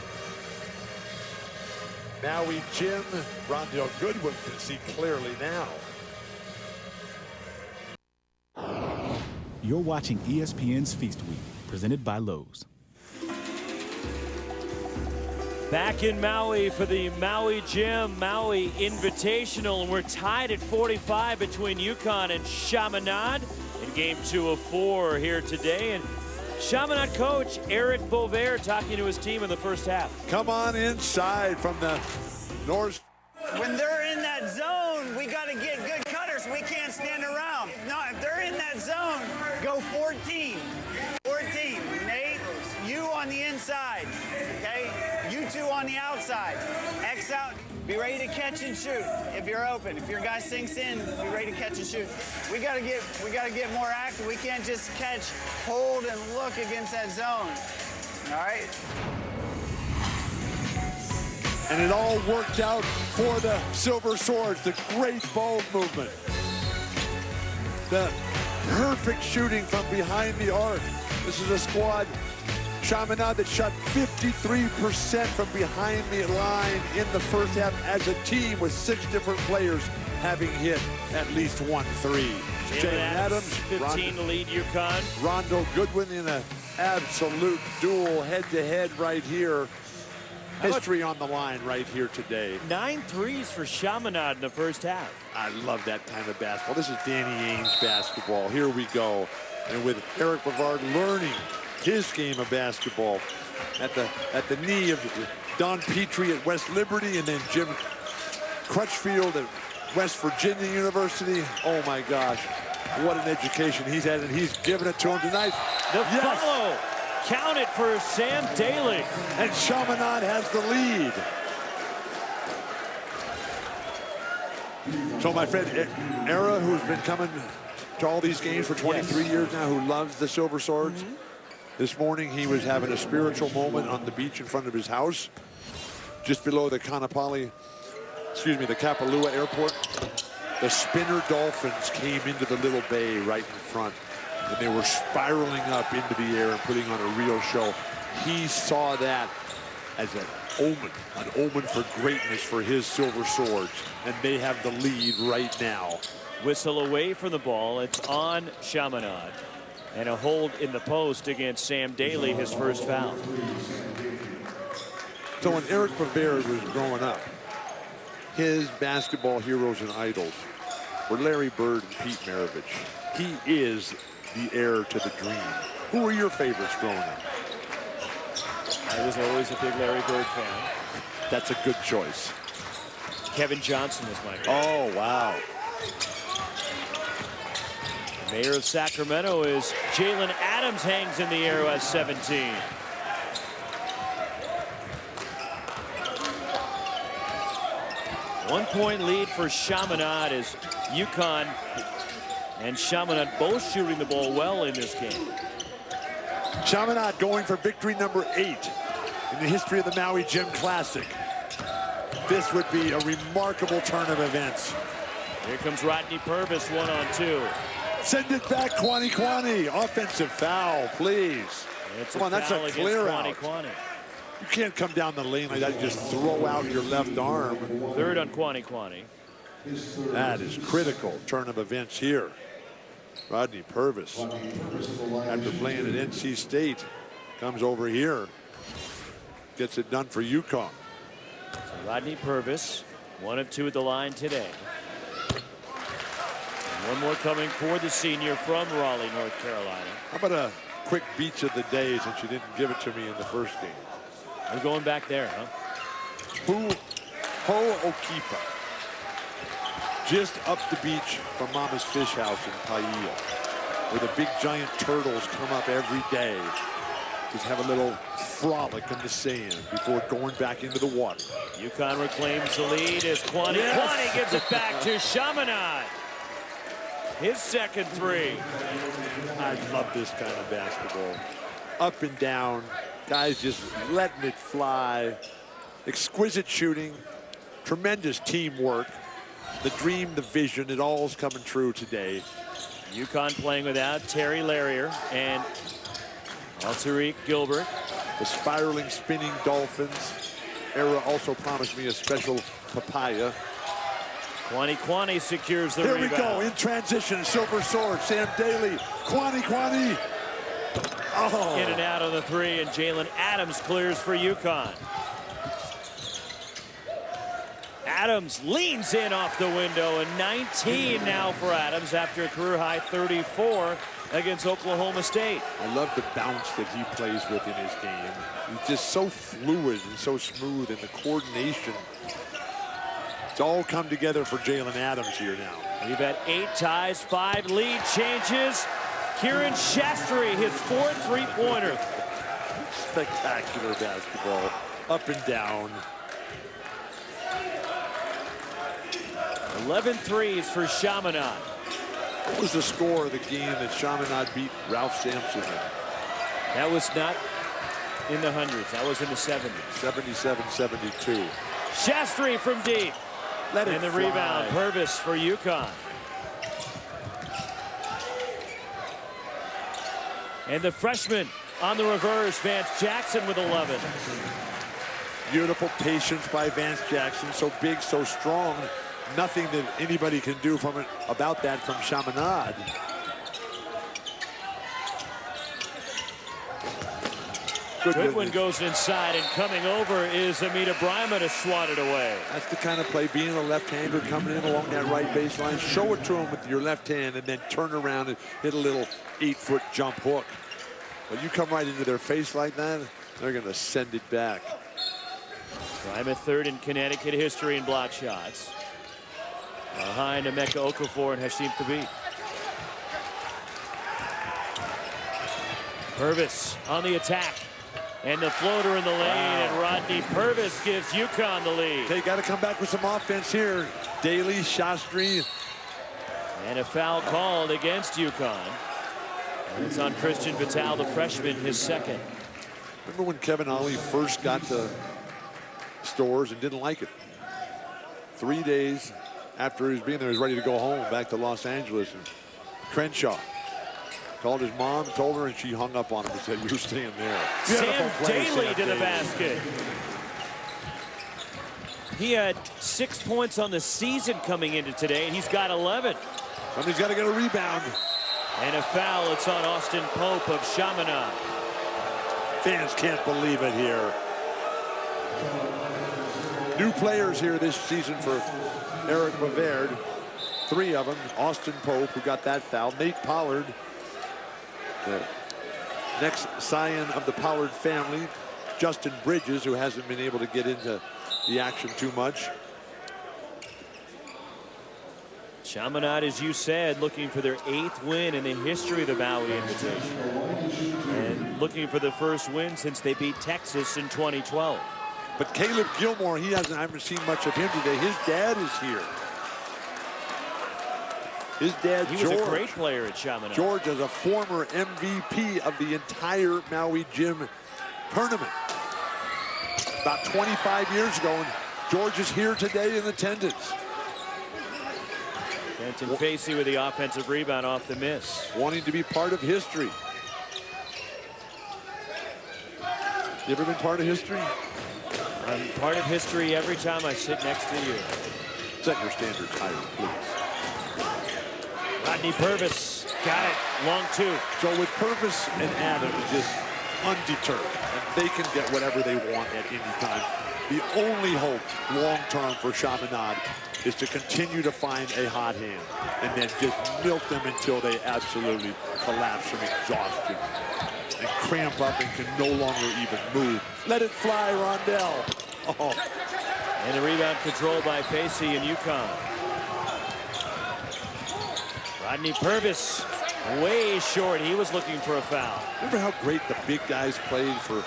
Maui Jim, Rondell Goodwin can see clearly now. You're watching ESPN's Feast Week, presented by Lowe's. Back in Maui for the Maui Gym Maui Invitational, and we're tied at 45 between UConn and Chaminade in game 2 of 4 here today. And Chaminade coach Eric Bavard talking to his team in the first half. Come on inside from the north. When they're in that zone, we got to get good cutters. We can't stand around. No, if they're in that zone, go 14. 14. Nate, you on the inside, okay? You two on the outside. X out. Be ready to catch and shoot if you're open. If your guy sinks in, be ready to catch and shoot. We gotta get more active. We can't just catch, hold, and look against that zone. All right? And it all worked out for the Silver Swords. The great ball movement. The perfect shooting from behind the arc. This is a squad, Chaminade, that shot 53% from behind the line in the first half as a team, with 6 different players having hit at least 1 3. Jalen Adams, 15 to lead UConn. Rondell Goodwin in an absolute duel head-to-head right here. History on the line right here today. 9 threes for Chaminade in the first half. I love that kind of basketball. This is Danny Ainge basketball. Here we go. And with Eric Bavard learning his game of basketball at the knee of Don Petrie at West Liberty, and then Jim Crutchfield at West Virginia University. Oh my gosh, what an education he's had, and he's given it to him tonight. The follow. Count it for Sam Daly. And Chaminade has the lead. So my friend Era, who's been coming to all these games for 23 years now, who loves the Silver Swords. This morning he was having a spiritual moment on the beach in front of his house, just below the the Kapalua airport. The spinner dolphins came into the little bay right in front, and they were spiraling up into the air and putting on a real show. He saw that as an omen for greatness for his Silver Swords, and they have the lead right now. Whistle away from the ball. It's on Chaminade. And a hold in the post against Sam Daly, his first foul. So when Eric Bavard was growing up, his basketball heroes and idols were Larry Bird and Pete Maravich. He is the heir to the dream. Who were your favorites growing up? I was always a big Larry Bird fan. That's a good choice. Kevin Johnson was my favorite. Oh, wow. The mayor of Sacramento is Jalen Adams, hangs in the air at 17. One-point lead for Chaminade as UConn and Chaminade both shooting the ball well in this game. Chaminade going for victory number 8 in the history of the Maui Gym Classic. This would be a remarkable turn of events. Here comes Rodney Purvis, 1-on-2. Send it back, Kwani Kwani. Offensive foul, please. Come on, that's a clear out. You can't come down the lane like that and just throw out your left arm. Third on Kwani Kwani. That is critical turn of events here. Rodney Purvis, after playing at NC State, comes over here, gets it done for UConn. So Rodney Purvis, 1 of 2 at the line today. One more coming for the senior from Raleigh, North Carolina. How about a quick beach of the day since you didn't give it to me in the first game? We're going back there, huh? Ho'okipa. Just up the beach from Mama's Fish House in Paia, where the big giant turtles come up every day. Just have a little frolic in the sand before going back into the water. UConn reclaims the lead as Kwani Kwani gives it back to Chaminade. His second 3. I love this kind of basketball. Up and down, guys just letting it fly. Exquisite shooting, tremendous teamwork. The dream, the vision, it all's coming true today. UConn playing without Terry Larrier and Tariq Gilbert. The spiraling, spinning Dolphins. Era also promised me a special papaya. Kwani Kwani secures the Here rebound. we go, in transition, Silver Sword, Sam Daly, Kwani Kwani. Oh. In and out on the 3, and Jalen Adams clears for UConn. Adams leans in off the window, and 19 now for Adams after a career-high 34 against Oklahoma State. I love the bounce that he plays with in his game. He's just so fluid and so smooth, and the coordination. It's all come together for Jalen Adams here now. We've had 8 ties, 5 lead changes. Kieran Shastry, his 4th three-pointer. Spectacular basketball, up and down. 11 threes for Chaminade. What was the score of the game that Chaminade beat Ralph Sampson in? That was not in the hundreds. That was in the 70s. 77-72. Shastry from deep. And the rebound, Purvis for UConn. And the freshman on the reverse, Vance Jackson with 11. Beautiful patience by Vance Jackson. So big, so strong. Nothing that anybody can do from it about that from Chaminade. Goodwin goes inside, and coming over is Amita Bryma to swat it away. That's the kind of play, being a left-hander coming in along that right baseline. Show it to him with your left hand and then turn around and hit a little 8-foot jump hook. When you come right into their face like that, they're going to send it back. Bryma 3rd in Connecticut history in block shots. Behind Emeka Okafor and Hashim Thabit. Purvis on the attack. And the floater in the lane, and Rodney Purvis gives UConn the lead. They got to come back with some offense here. Daly, Shastri. And a foul called against UConn. And it's on Christian Vital, the freshman, his second. Remember when Kevin Ollie first got to Stores and didn't like it? 3 days after he was being there, he was ready to go home, back to Los Angeles. And Crenshaw called his mom, told her, and she hung up on him and said, "You're staying there." Sam Daly to the basket. He had 6 points on the season coming into today, and he's got 11. Somebody's got to get a rebound. And a foul. It's on Austin Pope of Chaminade. Fans can't believe it here. New players here this season for Eric Bavard. 3 of them. Austin Pope, who got that foul. Nate Pollard, the next scion of the Pollard family. Justin Bridges, who hasn't been able to get into the action too much. Chaminade, as you said, looking for their 8th win in the history of the Maui Invitational. And looking for the first win since they beat Texas in 2012. But Caleb Gilmore, I haven't seen much of him today. His dad is here. His dad, George. He was a great player at Chaminade. George is a former MVP of the entire Maui Gym tournament. About 25 years ago, and George is here today in attendance. Benton Facey with the offensive rebound off the miss. Wanting to be part of history. You ever been part of history? I'm part of history every time I sit next to you. Set your standards higher, please. Rodney Purvis got it. Long 2. So with Purvis and Adams just undeterred, and they can get whatever they want at any time. The only hope long-term for Chaminade is to continue to find a hot hand and then just milk them until they absolutely collapse from exhaustion and cramp up and can no longer even move. Let it fly, Rondell. Oh. And the rebound controlled by Facey and UConn. Rodney Purvis way short. He was looking for a foul. Remember how great the big guys played for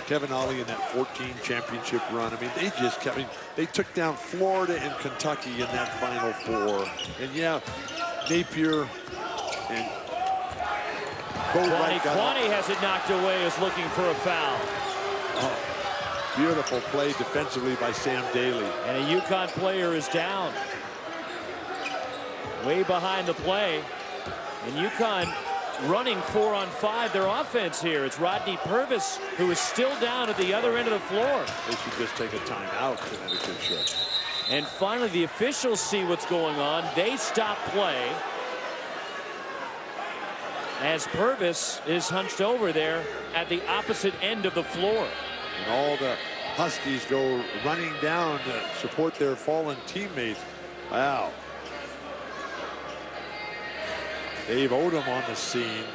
Kevin Ollie in that 14 championship run? I mean, they just kept, they took down Florida and Kentucky in that Final Four. And yeah, Napier and Kwani has it knocked away, is looking for a foul. Oh, beautiful play defensively by Sam Daly. And a UConn player is down. Way behind the play. And UConn running 4-on-5 their offense here. It's Rodney Purvis, who is still down at the other end of the floor. They should just take a timeout, Connecticut should. And finally, the officials see what's going on. They stop play as Purvis is hunched over there at the opposite end of the floor. And all the Huskies go running down to support their fallen teammates. Wow. Dave Odom on the scene.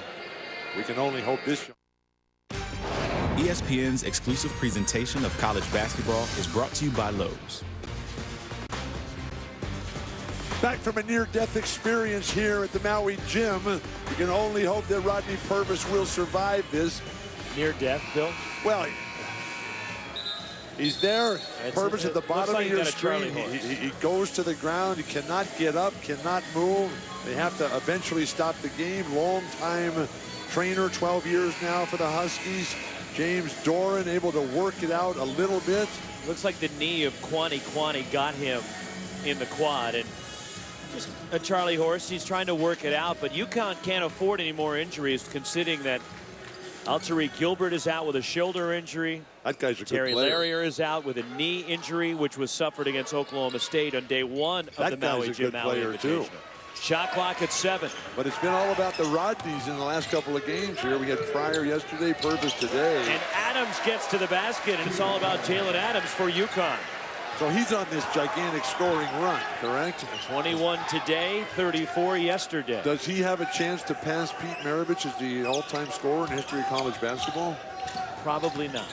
We can only hope this. ESPN's exclusive presentation of college basketball is brought to you by Lowe's. Back from a near-death experience here at the Maui Gym. We can only hope that Rodney Purvis will survive this. Near-death, Bill? Well, he's there. Purvis at the bottom like of your screen. He goes to the ground. He cannot get up, cannot move. They have to eventually stop the game. Long-time trainer, 12 years now for the Huskies. James Doran able to work it out a little bit. Looks like the knee of Kwani got him in the quad. And just a Charlie horse. He's trying to work it out. But UConn can't afford any more injuries, considering that Altari Gilbert is out with a shoulder injury. That guy's a good Terry player. Larrier is out with a knee injury, which was suffered against Oklahoma State on day 1 of the Maui Gym Maui Invitational. Shot clock at 7. But it's been all about the Rodneys in the last couple of games here. We had Pryor yesterday, Purvis today. And Adams gets to the basket, and it's all about Jalen Adams for UConn. So he's on this gigantic scoring run, correct? 21 today, 34 yesterday. Does he have a chance to pass Pete Maravich as the all-time scorer in history of college basketball? Probably not.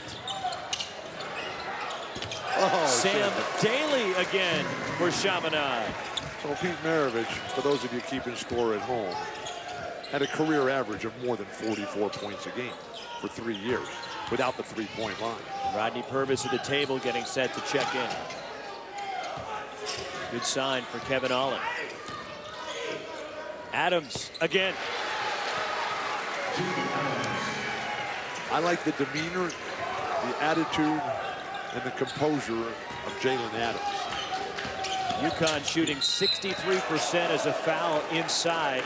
Oh, Sam Daly again for Chaminade. So Pete Maravich, for those of you keeping score at home, had a career average of more than 44 points a game for 3 years. without the three-point line. Rodney Purvis at the table getting set to check in. Good sign for Kevin Olin. Adams again. I like the demeanor, the attitude, and the composure of Jalen Adams. UConn shooting 63% as a foul inside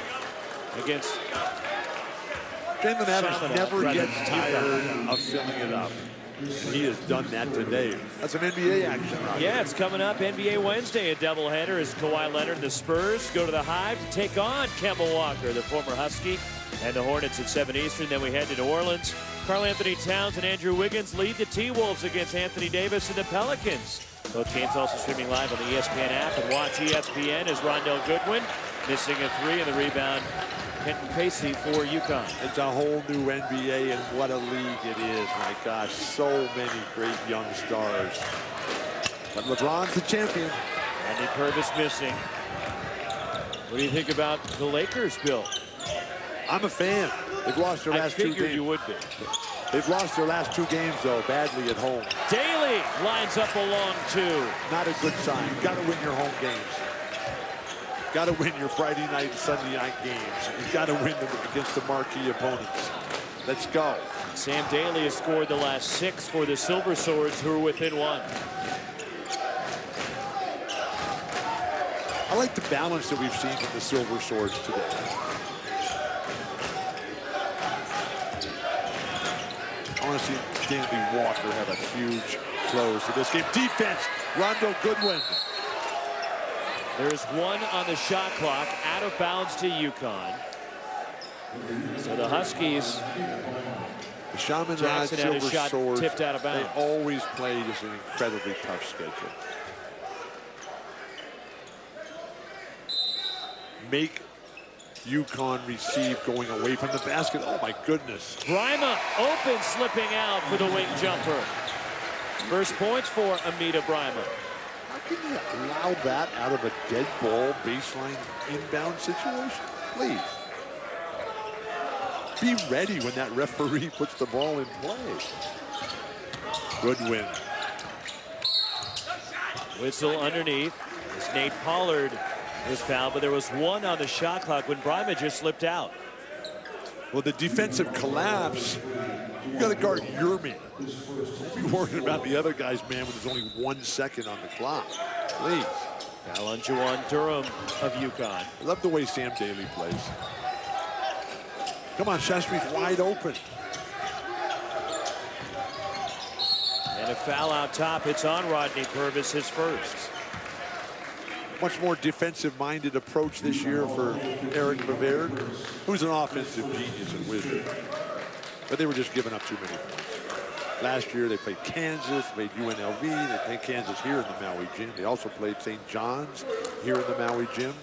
against Jalen Adams Chaminade, never rather gets than tired of filling it up. And he has done that today. That's an NBA action. Right? Yeah, it's coming up NBA Wednesday, a doubleheader as Kawhi Leonard and the Spurs go to the Hive to take on Kemba Walker, the former Husky, and the Hornets at 7 Eastern. Then we head to New Orleans. Karl Anthony Towns and Andrew Wiggins lead the T-Wolves against Anthony Davis and the Pelicans. Both games also streaming live on the ESPN app, and watch ESPN as Rondell Goodwin missing a three, and the rebound Kenton Pacey for UConn. It's a whole new NBA, and what a league it is. My gosh, so many great young stars. But LeBron's the champion. Rodney Purvis missing. What do you think about the Lakers, Bill? I'm a fan. They've lost their last 2 games. I figured you would be. They've lost their last 2 games, though, badly at home. Daly lines up a long two. Not a good sign. Got to win your home games. Got to win your Friday night and Sunday night games. You've got to win them against the marquee opponents. Let's go. Sam Daly has scored the last 6 for the Silver Swords, who are within 1. I like the balance that we've seen from the Silver Swords today. I want to see Stanley Walker have a huge close to this game. Defense, Rondell Goodwin. There's 1 on the shot clock, out of bounds to UConn. So the Huskies, The Chaminade Jackson had his Silver shot Swords, tipped out of bounds. they always play just an incredibly tough schedule. Make UConn receive going away from the basket. Oh my goodness. Brima open, slipping out for the wing jumper. First points for Amita Brima. How can you allow that out of a dead ball baseline inbound situation? Please. Be ready when that referee puts the ball in play. Goodwin. Whistle underneath. As Nate Pollard was fouled, but there was 1 on the shot clock when Brima just slipped out. Well, the defensive collapse, you got to guard your man. Don't be worried about the other guy's man when there's only 1 second on the clock. Please. Foul on Juwan Durham of UConn. I love the way Sam Daly plays. Come on, Shastri's wide open. And a foul out top. It's on Rodney Purvis, his first. Much more defensive-minded approach this year for Eric Bavard, who's an offensive genius and wizard. But they were just giving up too many points. Last year, they played Kansas, played UNLV, they played Kansas here in the Maui gym. They also played St. John's here in the Maui gym.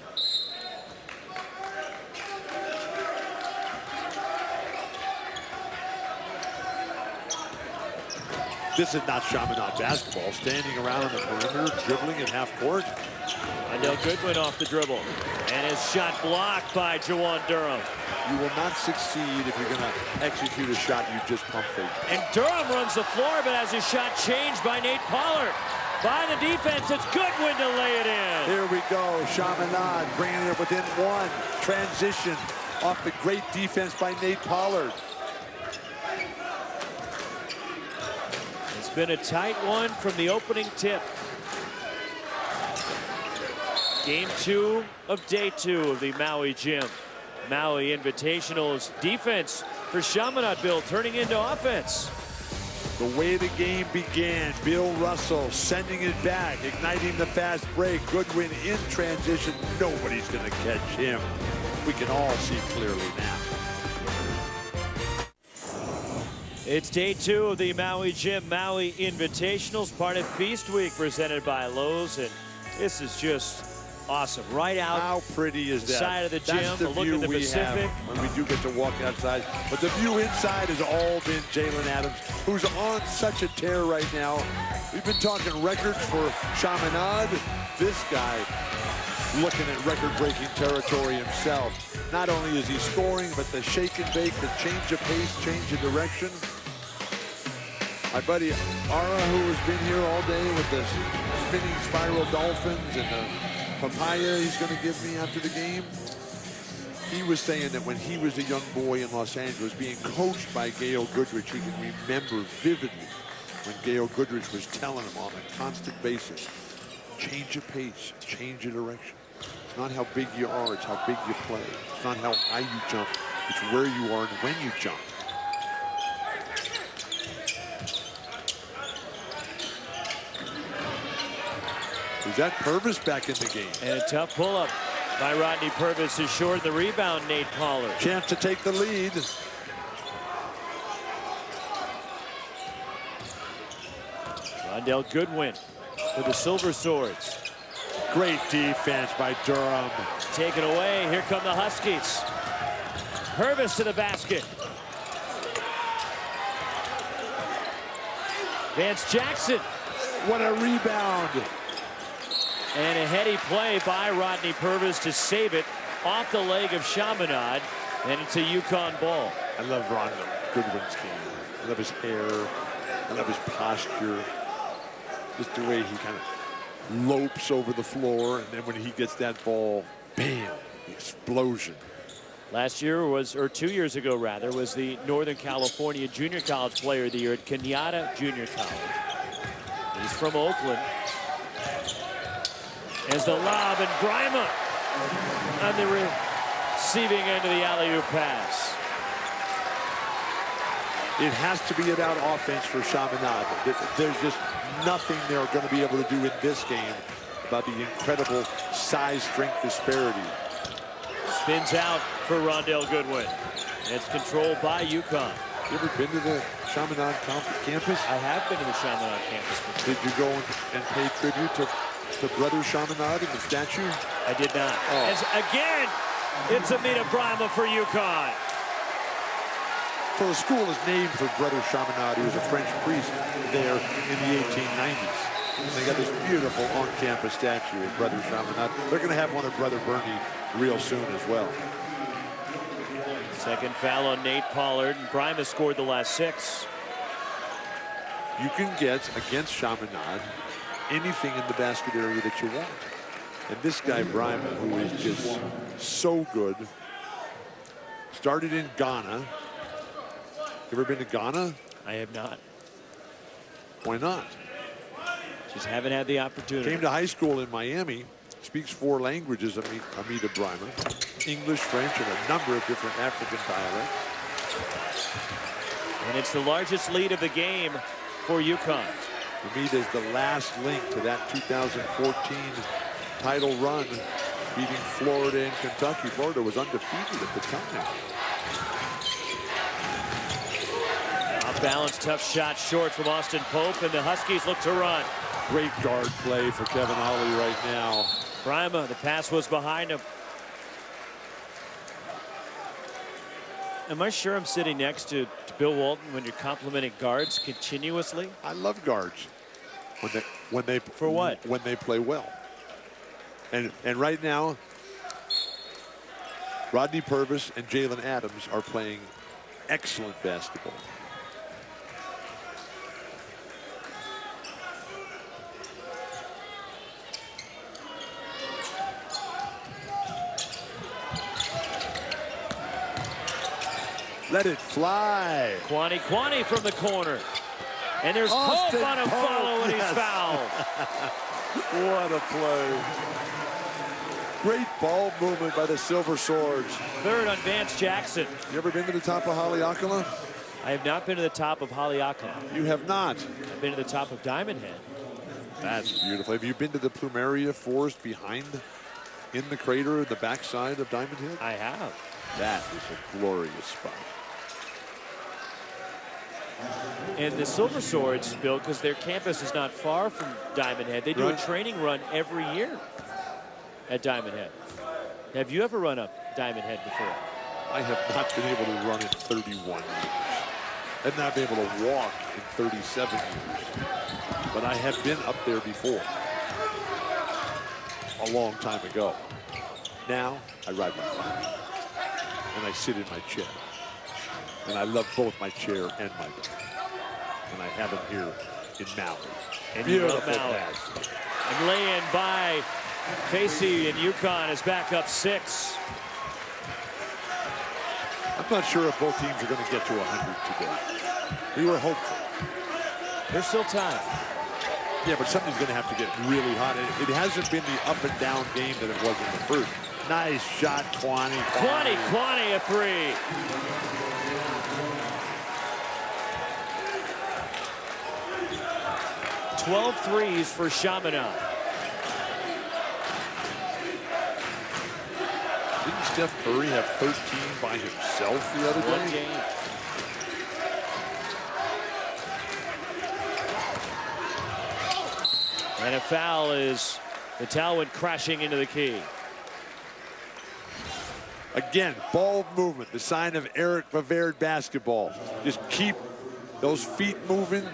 This is not Chaminade basketball. Standing around on the perimeter, dribbling at half court. Rondell Goodwin off the dribble. And his shot blocked by Juwan Durham. You will not succeed if you're going to execute a shot you just pump fake. And Durham runs the floor, but has his shot changed by Nate Pollard. By the defense, it's Goodwin to lay it in. Here we go. Chaminade bringing it within 1. Transition off the great defense by Nate Pollard. It's been a tight one from the opening tip. Game 2 of day 2 of the Maui gym. Maui Invitational's defense for Chaminade, Bill, turning into offense. The way the game began, Bill Russell sending it back, igniting the fast break. Goodwin in transition. Nobody's going to catch him. We can all see clearly now. It's day 2 of the Maui gym. Maui Invitationals, part of Feast Week, presented by Lowe's. And this is just awesome. Right out. How pretty is that? Side of the gym, That's the a look view at the we Pacific. have when we do get to walk outside. But the view inside has all been Jalen Adams, who's on such a tear right now. We've been talking records for Chaminade. This guy looking at record-breaking territory himself. Not only is he scoring, but the shake and bake, the change of pace, change of direction. My buddy Ara, who has been here all day with the spinning spiral dolphins and the papaya he's going to give me after the game. He was saying that when he was a young boy in Los Angeles being coached by Gail Goodrich, he can remember vividly when Gail Goodrich was telling him on a constant basis, change your pace, change your direction. It's not how big you are, it's how big you play. It's not how high you jump, it's where you are and when you jump. Is that Purvis back in the game? And a tough pull-up by Rodney Purvis to short the rebound, Nate Pollard. Chance to take the lead. Rondell Goodwin for the Silver Swords. Great defense by Durham. Taken away. Here come the Huskies. Purvis to the basket. Vance Jackson. What a rebound. And a heady play by Rodney Purvis to save it off the leg of Chaminade. And it's a UConn ball. I love Rondell Goodwin's game. I love his hair. I love his posture. Just the way he kind of lopes over the floor. And then when he gets that ball, bam, the explosion. Last year was, or 2 years ago rather, was the Northern California Junior College Player of the Year at Kenyatta Junior College. He's from Oakland. As the lob, and Grima on the receiving end of the alley-oop pass. It has to be about offense for Chaminade. There's just nothing they're going to be able to do in this game about the incredible size-strength disparity. Spins out for Rondell Goodwin. It's controlled by UConn. You ever been to the Chaminade campus? I have been to the Chaminade campus before. Did you go and pay tribute to Brother Chaminade in the statue? I did not. Oh. As again, it's Amita Brima for UConn. So the school is named for Brother Chaminade, who was a French priest there in the 1890s. And they got this beautiful on-campus statue of Brother Chaminade. They're going to have one of Brother Bernie real soon as well. Second foul on Nate Pollard, and Brima scored the last 6. You can get, against Chaminade, anything in the basket area that you want. And this guy, Brima, who is just so good, started in Ghana. You ever been to Ghana? I have not. Why not? Just haven't had the opportunity. Came to high school in Miami. Speaks 4 languages, Amita Brima. English, French, and a number of different African dialects. And it's the largest lead of the game for UConn. Amita is the last link to that 2014 title run, beating Florida and Kentucky. Florida was undefeated at the time. Off balance, tough shot short from Austin Pope, and the Huskies look to run. Great guard play for Kevin Ollie right now. Brima, the pass was behind him. Am I sure I'm sitting next to Bill Walton when you're complimenting guards continuously? I love guards when they for what? When they play well. And right now, Rodney Purvis and Jalen Adams are playing excellent basketball. Let it fly. Kwani from the corner. And there's Austin Pope on a Pope, follow, and he's yes. fouled. What a play. Great ball movement by the Silver Swords. Third on Vance Jackson. You ever been to the top of Haleakala? I have not been to the top of Haleakala. You have not. I've been to the top of Diamond Head. That's beautiful. Have you been to the Plumeria Forest behind, in the crater, the backside of Diamond Head? I have. That is a glorious spot. And the Silver Swords, Bill, because their campus is not far from Diamond Head, they do a training run every year at Diamond Head. Have you ever run up Diamond Head before? I have not been able to run in 31 years. I've not been able to walk in 37 years. But I have been up there before. A long time ago. Now, I ride my bike. And I sit in my chair. And I love both my chair and my bike. and I have him here in Maui. And you Beautiful love Maui. pass. And lay in by Facey, and UConn is back up 6. I'm not sure if both teams are going to get to 100 today. We were hopeful. There's still time. Yeah, but something's going to have to get really hot. It hasn't been the up and down game that it was in the first. Nice shot, Kwani. Kwani a 3. Twelve threes for Chaminade. Didn't Steph Curry have 13 by himself the other day? One game. And a foul is the towel went crashing into the key. Again, ball movement, the sign of Eric Bavard basketball. Just keep those feet moving,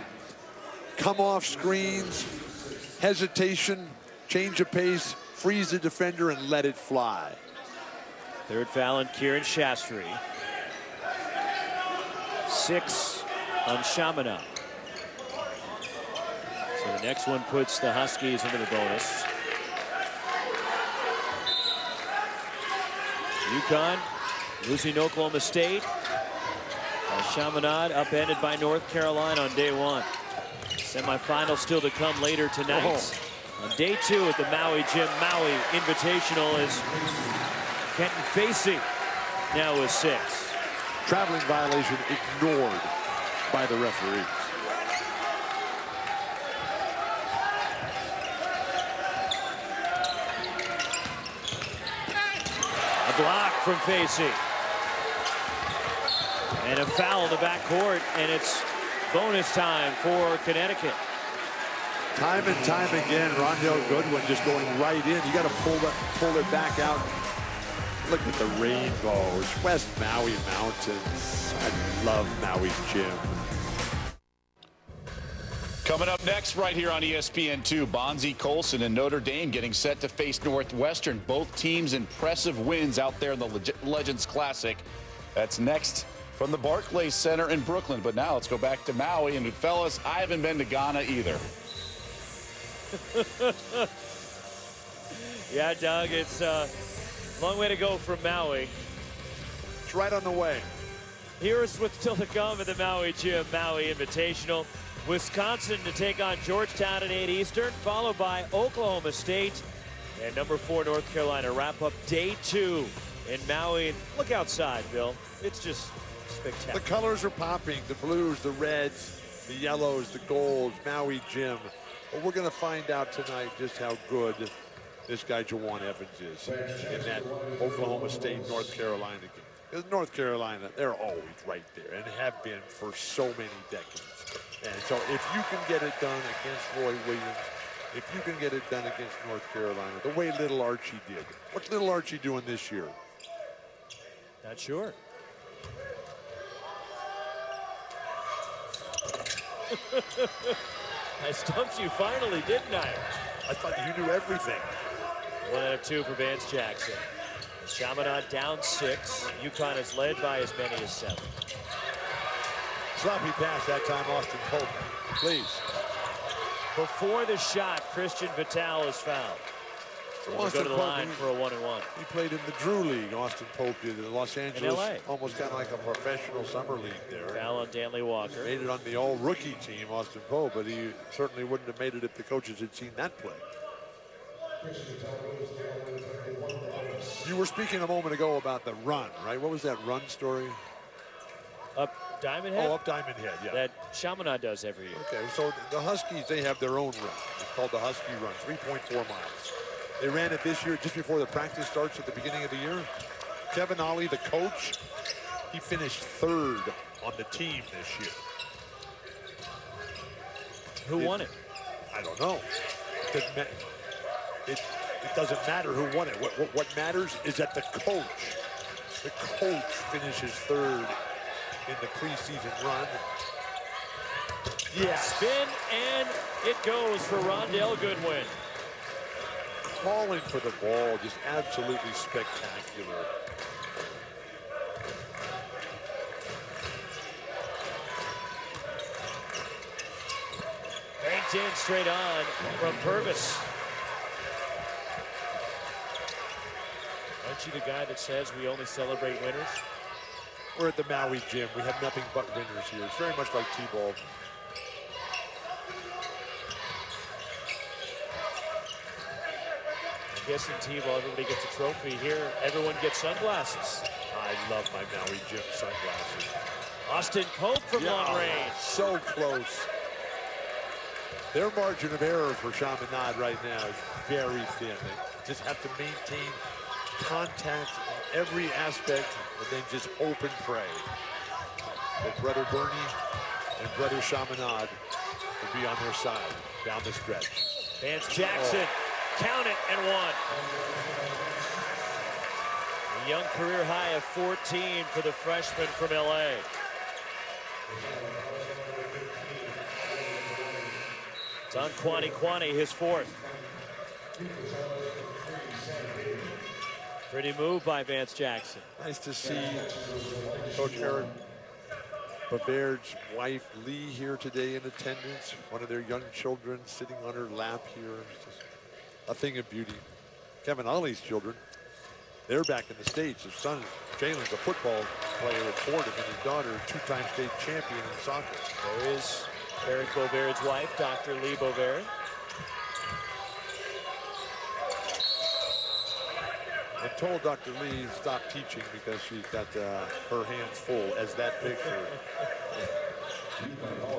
come off screens, hesitation, change of pace, freeze the defender, and let it fly. Third foul on Kieran Shastri. 6 on Chaminade. So the next one puts the Huskies into the bonus. UConn losing to Oklahoma State. Chaminade upended by North Carolina on day 1. Semifinal still to come later tonight. On day 2 at the Maui Gym, Maui Invitational is Kenton Facey now with 6. Traveling violation ignored by the referee. A block from Facey. And a foul in the backcourt, and it's bonus time for Connecticut. Time and time again, Rondell Goodwin just going right in. You got to pull it back out. Look at the rainbows, West Maui Mountains. I love Maui Gym. Coming up next right here on ESPN2, Bonzie Colson and Notre Dame getting set to face Northwestern. Both teams impressive wins out there in the Legends Classic. That's next from the Barclays Center in Brooklyn. But now let's go back to Maui. And fellas, I haven't been to Ghana either. Yeah, Doug, it's a long way to go from Maui. It's right on the way. Here's what's still to come at the Maui Gym, Maui Invitational. Wisconsin to take on Georgetown at 8 Eastern, followed by Oklahoma State and number 4 North Carolina. Wrap up day 2 in Maui. Look outside, Bill. It's just spectacular. The colors are popping. The blues, the reds, the yellows, the golds, Maui Gym. But we're going to find out tonight just how good this guy Jawan Evans is in that Oklahoma State, North Carolina game. Because North Carolina, they're always right there and have been for so many decades. And so if you can get it done against Roy Williams, if you can get it done against North Carolina, the way little Archie did. What's little Archie doing this year? Not sure. I stumped you finally, didn't I? I thought you knew everything. 1 out of 2 for Vance Jackson. Chaminade down 6. UConn is led by as many as 7. Sloppy pass that time, Austin Pope. Please. Before the shot, Christian Vital is fouled. So we'll go to the line for a 1-and-1. He played in the Drew League, Austin Pope did in Los Angeles. LA. Almost kind of like a professional summer league there. Foul on Danley Walker. Made it on the all-rookie team, Austin Pope, but he certainly wouldn't have made it if the coaches had seen that play. You were speaking a moment ago about the run, right? What was that run story? Up Diamond Head? Oh, up Diamond Head, yeah. That Chaminade does every year. Okay, so the Huskies, they have their own run. It's called the Husky Run, 3.4 miles. They ran it this year just before the practice starts at the beginning of the year. Kevin Ollie, the coach, he finished 3rd on the team this year. Who won it? I don't know. It doesn't matter who won it. What matters is that the coach finishes 3rd in the preseason run. Yeah. Spin, and it goes for Rondell Goodwin. Calling for the ball, just absolutely spectacular. Knocked in straight on from Purvis. Aren't you the guy that says we only celebrate winners? We're at the Maui gym. We have nothing but winners here. It's very much like T-ball. I guess in T-ball, everybody gets a trophy. Here, everyone gets sunglasses. I love my Maui gym sunglasses. Austin Pope from long range. So close. Their margin of error for Chaminade right now is very thin. They just have to maintain contact in every aspect and then just open pray. But brother Bernie and brother Chaminade will be on their side down the stretch. Vance Jackson, count it, and one. A young career high of 14 for the freshman from LA. It's on Kwani, his fourth. Pretty move by Vance Jackson. Nice to see Coach Eric Bavaird's wife, Lee, here today in attendance. One of their young children sitting on her lap here. It's just a thing of beauty. Kevin Ollie's children, they're back in the States. His son, Jalen's a football player at Fordham, and his daughter, two-time state champion in soccer. There is Eric Bavaird's wife, Dr. Lee Bovaird. I told Dr. Lee to stop teaching because she's got her hands full as that picture.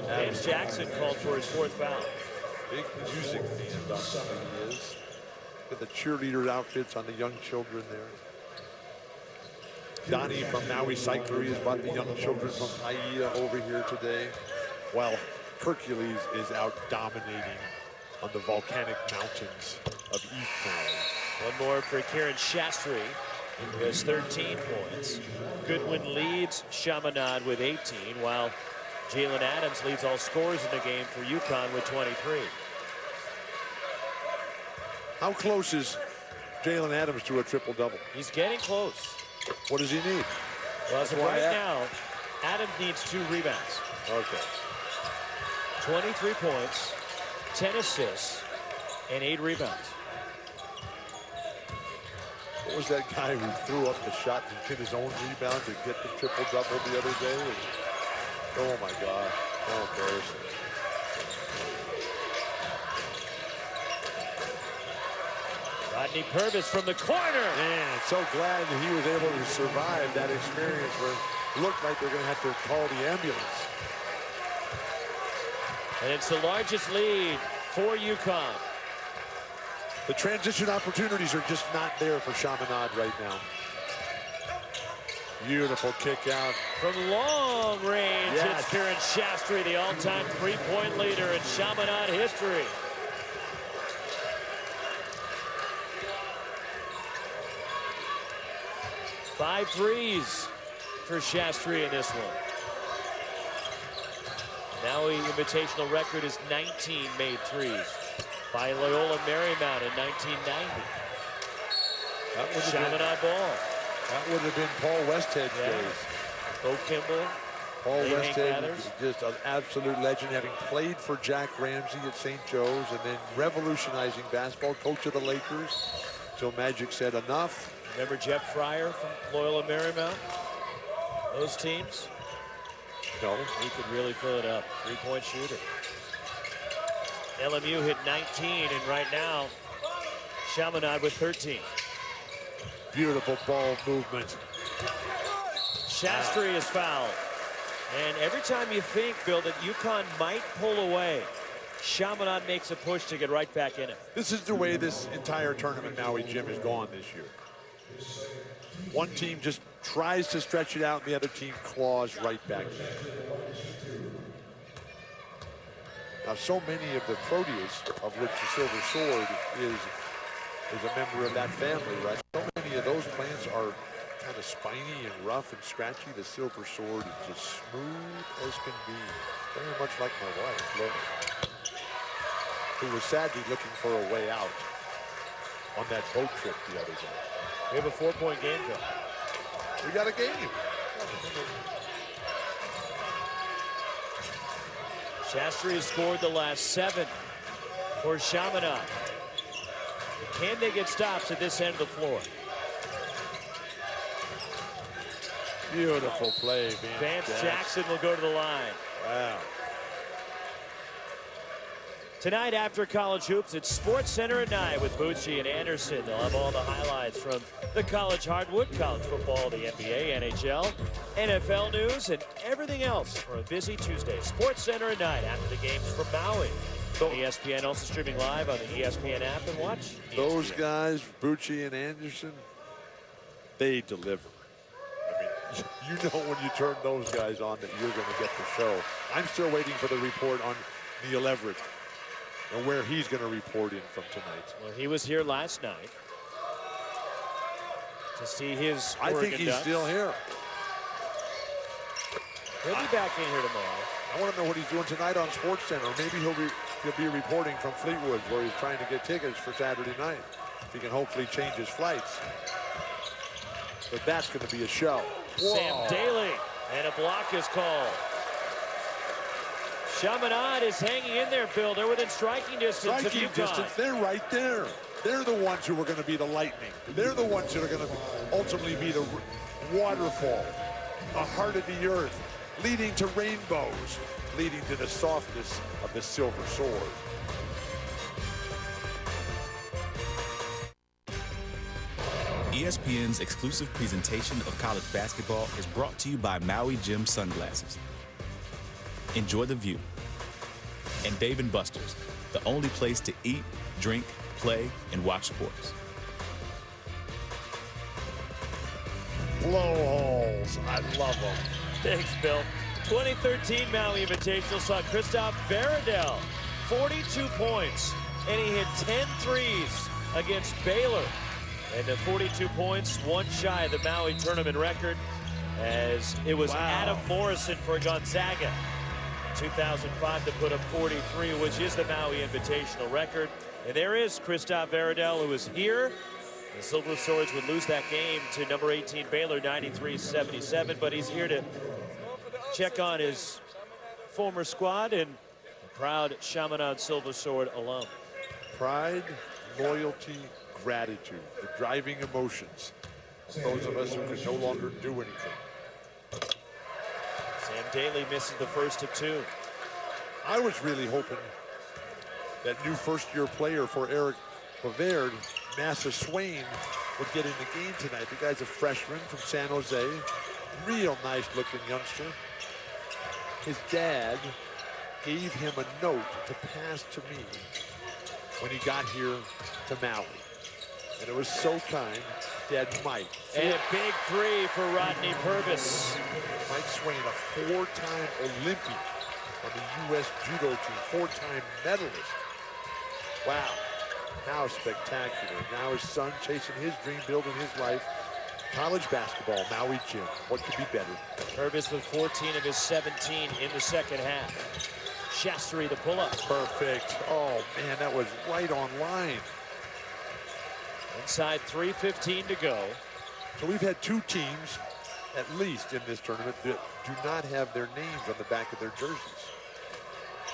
Vance Jackson called for his fourth foul. Big music fan, Dr. Lee is. Got the cheerleader outfits on the young children there. Donnie from Maui Cyclery has brought the young children from Haida over here today, while Hercules is out dominating on the volcanic mountains of East Maui. One more for Kieran Shastri, who has 13 points. Goodwin leads Chaminade with 18, while Jalen Adams leads all scorers in the game for UConn with 23. How close is Jalen Adams to a triple-double? He's getting close. What does he need? Well, as of right now, Adams needs 2 rebounds. Okay. 23 points, 10 assists, and 8 rebounds. What was that guy who threw up the shot and hit his own rebound to get the triple-double the other day? Oh, my gosh. How embarrassing. Rodney Purvis from the corner. Man, so glad that he was able to survive that experience where it looked like they're going to have to call the ambulance. And it's the largest lead for UConn. The transition opportunities are just not there for Chaminade right now. Beautiful kick out. From long range, Yes. it's Kieran Shastri, the all-time three-point leader in Chaminade history. Five threes for Shastri in this one. Maui Invitational record is 19 made threes by Loyola Marymount in 1990. Chaminade ball. That would have been Paul Westhead's days. Bo Kimball. Paul Lee Hank Westhead, Mathers. just an absolute legend, having played for Jack Ramsey at St. Joe's and then revolutionizing basketball, coach of the Lakers, till Magic said enough. Remember Jeff Fryer from Loyola Marymount? Those teams? No. He could really fill it up. Three-point shooter. LMU hit 19, and right now, Chaminade with 13. Beautiful ball movement. Shastri is fouled. And every time you think, Bill, that UConn might pull away, Chaminade makes a push to get right back in it. This is the way this entire tournament Maui Gym has gone this year. One team just tries to stretch it out, and the other team claws right back in. Now, so many of the Proteas, of which the Silver Sword is a member of that family, right? So many of those plants are kind of spiny and rough and scratchy. The Silver Sword is just smooth as can be. Very much like my wife, Lois, who was sadly looking for a way out on that boat trip the other day. We have a 4-point game going. We got a game. Shastri has scored the last 7 for Chaminade. Can they get stops at this end of the floor? Beautiful play. Vance Jackson will go to the line. Wow. Tonight after college hoops, it's Sports Center at 9 with Bucci and Anderson. They'll have all the highlights from the college hardwood, college football, the NBA, NHL, NFL news, and everything else for a busy Tuesday. Sports Center at 9 after the games from Maui. ESPN also streaming live on the ESPN app, and watch ESPN. Those guys, Bucci and Anderson, they deliver. I mean, you know when you turn those guys on that you're going to get the show. I'm still waiting for the report on Neil Everett and where he's going to report in from tonight. Well, he was here last night to see his I Oregon think he's Ducks. still here. He'll be back in here tomorrow. I want to know what he's doing tonight on Sports Center. Maybe he'll be reporting from Fleetwood, where he's trying to get tickets for Saturday night. He can hopefully change his flights. But that's going to be a show. Sam Whoa. Daly, and a block is called. Chaminade is hanging in there, Bill. They're within striking distance of Striking UConn. distance, they're right there. They're the ones who are going to be the lightning. They're the ones that are going to ultimately be the waterfall, the heart of the earth, leading to rainbows, leading to the softness of the silver sword. ESPN's exclusive presentation of college basketball is brought to you by Maui Gym Sunglasses. Enjoy the view. And Dave & Buster's, the only place to eat, drink, play, and watch sports. Blowholes, I love them. Thanks, Bill. 2013 Maui Invitational saw Christoph Veradell, 42 points, and he hit 10 threes against Baylor. And the 42 points, one shy of the Maui tournament record, as it was Adam Morrison for Gonzaga in 2005 to put up 43, which is the Maui Invitational record. And there is Christoph Veradell, who is here. The Silver Swords would lose that game to number 18 Baylor, 93-77, but he's here to check on his former squad and a proud Chaminade Silver Sword alum. Pride, loyalty, gratitude, the driving emotions. Those of us who can no longer do anything. Sam Daly misses the first of 2. I was really hoping that new first-year player for Eric Bavard, Massa Swain, would get in the game tonight. The guy's a freshman from San Jose. Real nice-looking youngster. His dad gave him a note to pass to me when he got here to Maui. And it was so kind, Dad Mike. And a big 3 for Rodney Purvis. Mike Swain, a 4-time Olympian on the U.S. Judo team, 4-time medalist. Wow, how spectacular. Now his son chasing his dream, building his life. College basketball, Maui Gym. What could be better? Purvis with 14 of his 17 in the second half. Shastri the pull-up. Perfect. Oh, man, that was right on line. Inside 3:15 to go. So we've had 2 teams, at least in this tournament, that do not have their names on the back of their jerseys.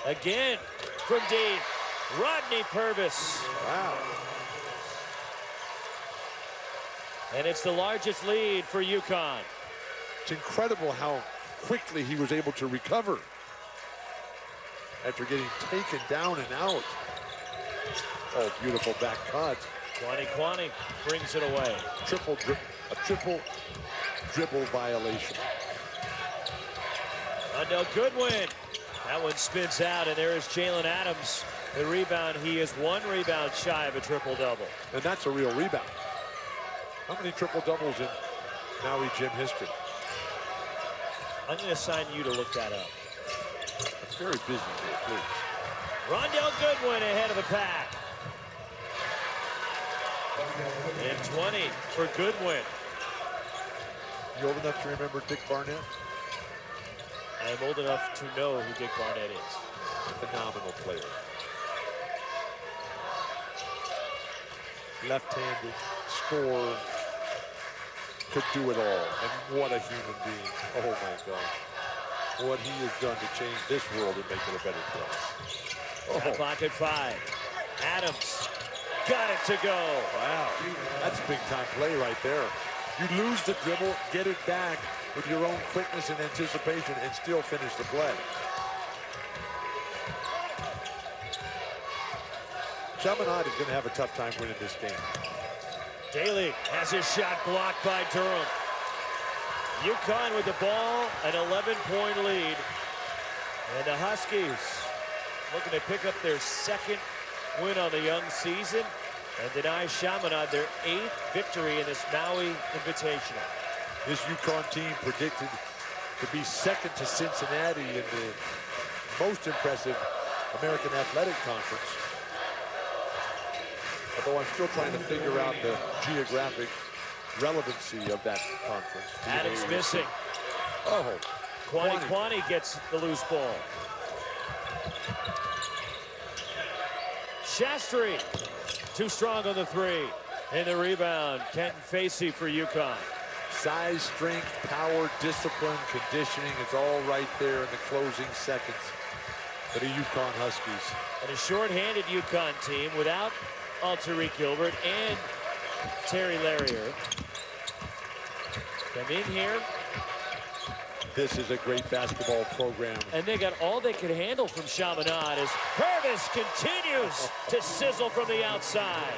Again from deep, Rodney Purvis. Wow. And it's the largest lead for UConn. It's incredible how quickly he was able to recover after getting taken down and out. Oh, beautiful back cut. Kwani brings it away. A triple dribble violation. Rondell Goodwin. That one spins out, and there is Jalen Adams. The rebound, he is 1 rebound shy of a triple-double. And that's a real rebound. How many triple-doubles in Maui Gym history? I'm going to assign you to look that up. I'm very busy here, please. Rondell Goodwin ahead of the pack. And 20 for Goodwin. You old enough to remember Dick Barnett? I am old enough to know who Dick Barnett is. Phenomenal player. Left-handed, scorer, could do it all. And what a human being. Oh my gosh. what he has done to change this world and make it a better place. Shot clock at 5. Adams got it to go. Wow, that's a big-time play right there. You lose the dribble, get it back with your own quickness and anticipation, and still finish the play. Chaminade is going to have a tough time winning this game. Daly has his shot blocked by Durham. UConn with the ball, an 11-point lead. And the Huskies looking to pick up their second win on the young season and deny Chaminade their 8th victory in this Maui Invitational. This UConn team predicted to be second to Cincinnati in the most impressive American Athletic Conference. Although I'm still trying to figure out the geographic relevancy of that conference. Adams missing. Oh, Kwani gets the loose ball. Shastri, too strong on the 3. And the rebound, Kenton Facey for UConn. size, strength, power, discipline, conditioning, it's all right there in the closing seconds for the UConn Huskies. And a short-handed UConn team without Tariq Gilbert and Terry Larrier. Come in here. This is a great basketball program. And they got all they could handle from Chaminade as Purvis continues to sizzle from the outside.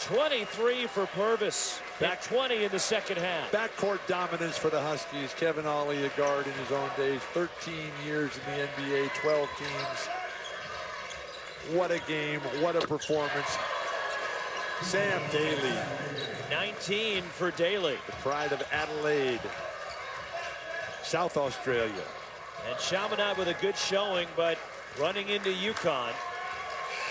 23 for Purvis. Back 20 in the second half. Backcourt dominance for the Huskies. Kevin Ollie, a guard in his own days. 13 years in the NBA, 12 teams. What a game, what a performance. Sam Daly. 19 for Daly. The pride of Adelaide, South Australia. And Chaminade with a good showing, but running into UConn.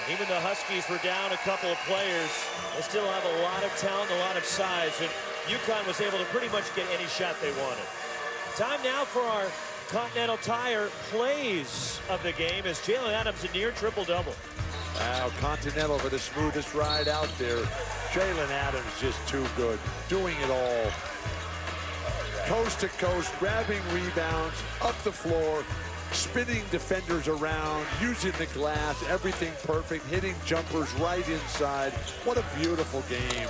And even the Huskies were down a couple of players. They still have a lot of talent, a lot of size, and UConn was able to pretty much get any shot they wanted. Time now for our Continental Tire plays of the game as Jalen Adams a near triple-double. Wow, Continental for the smoothest ride out there. Jalen Adams just too good, doing it all. Coast to coast, grabbing rebounds, up the floor, spinning defenders around, using the glass, everything perfect, hitting jumpers right inside. What a beautiful game.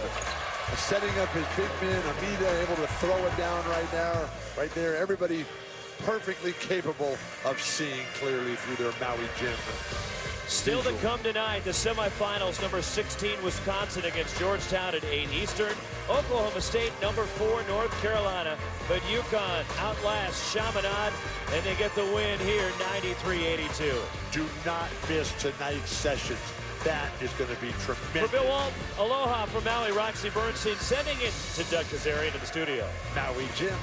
Setting up his big man, Amida, able to throw it down right now, right there. Everybody perfectly capable of seeing clearly through their Maui gym. Still to come tonight, the semifinals, number 16 Wisconsin against Georgetown at 8 Eastern. Oklahoma State, number 4 North Carolina. But UConn outlasts Chaminade, and they get the win here, 93-82. Do not miss tonight's sessions. That is going to be tremendous. For Bill Walton, aloha from Maui, Roxy Bernstein sending it to Doug Kazarian in the studio. Maui Jim.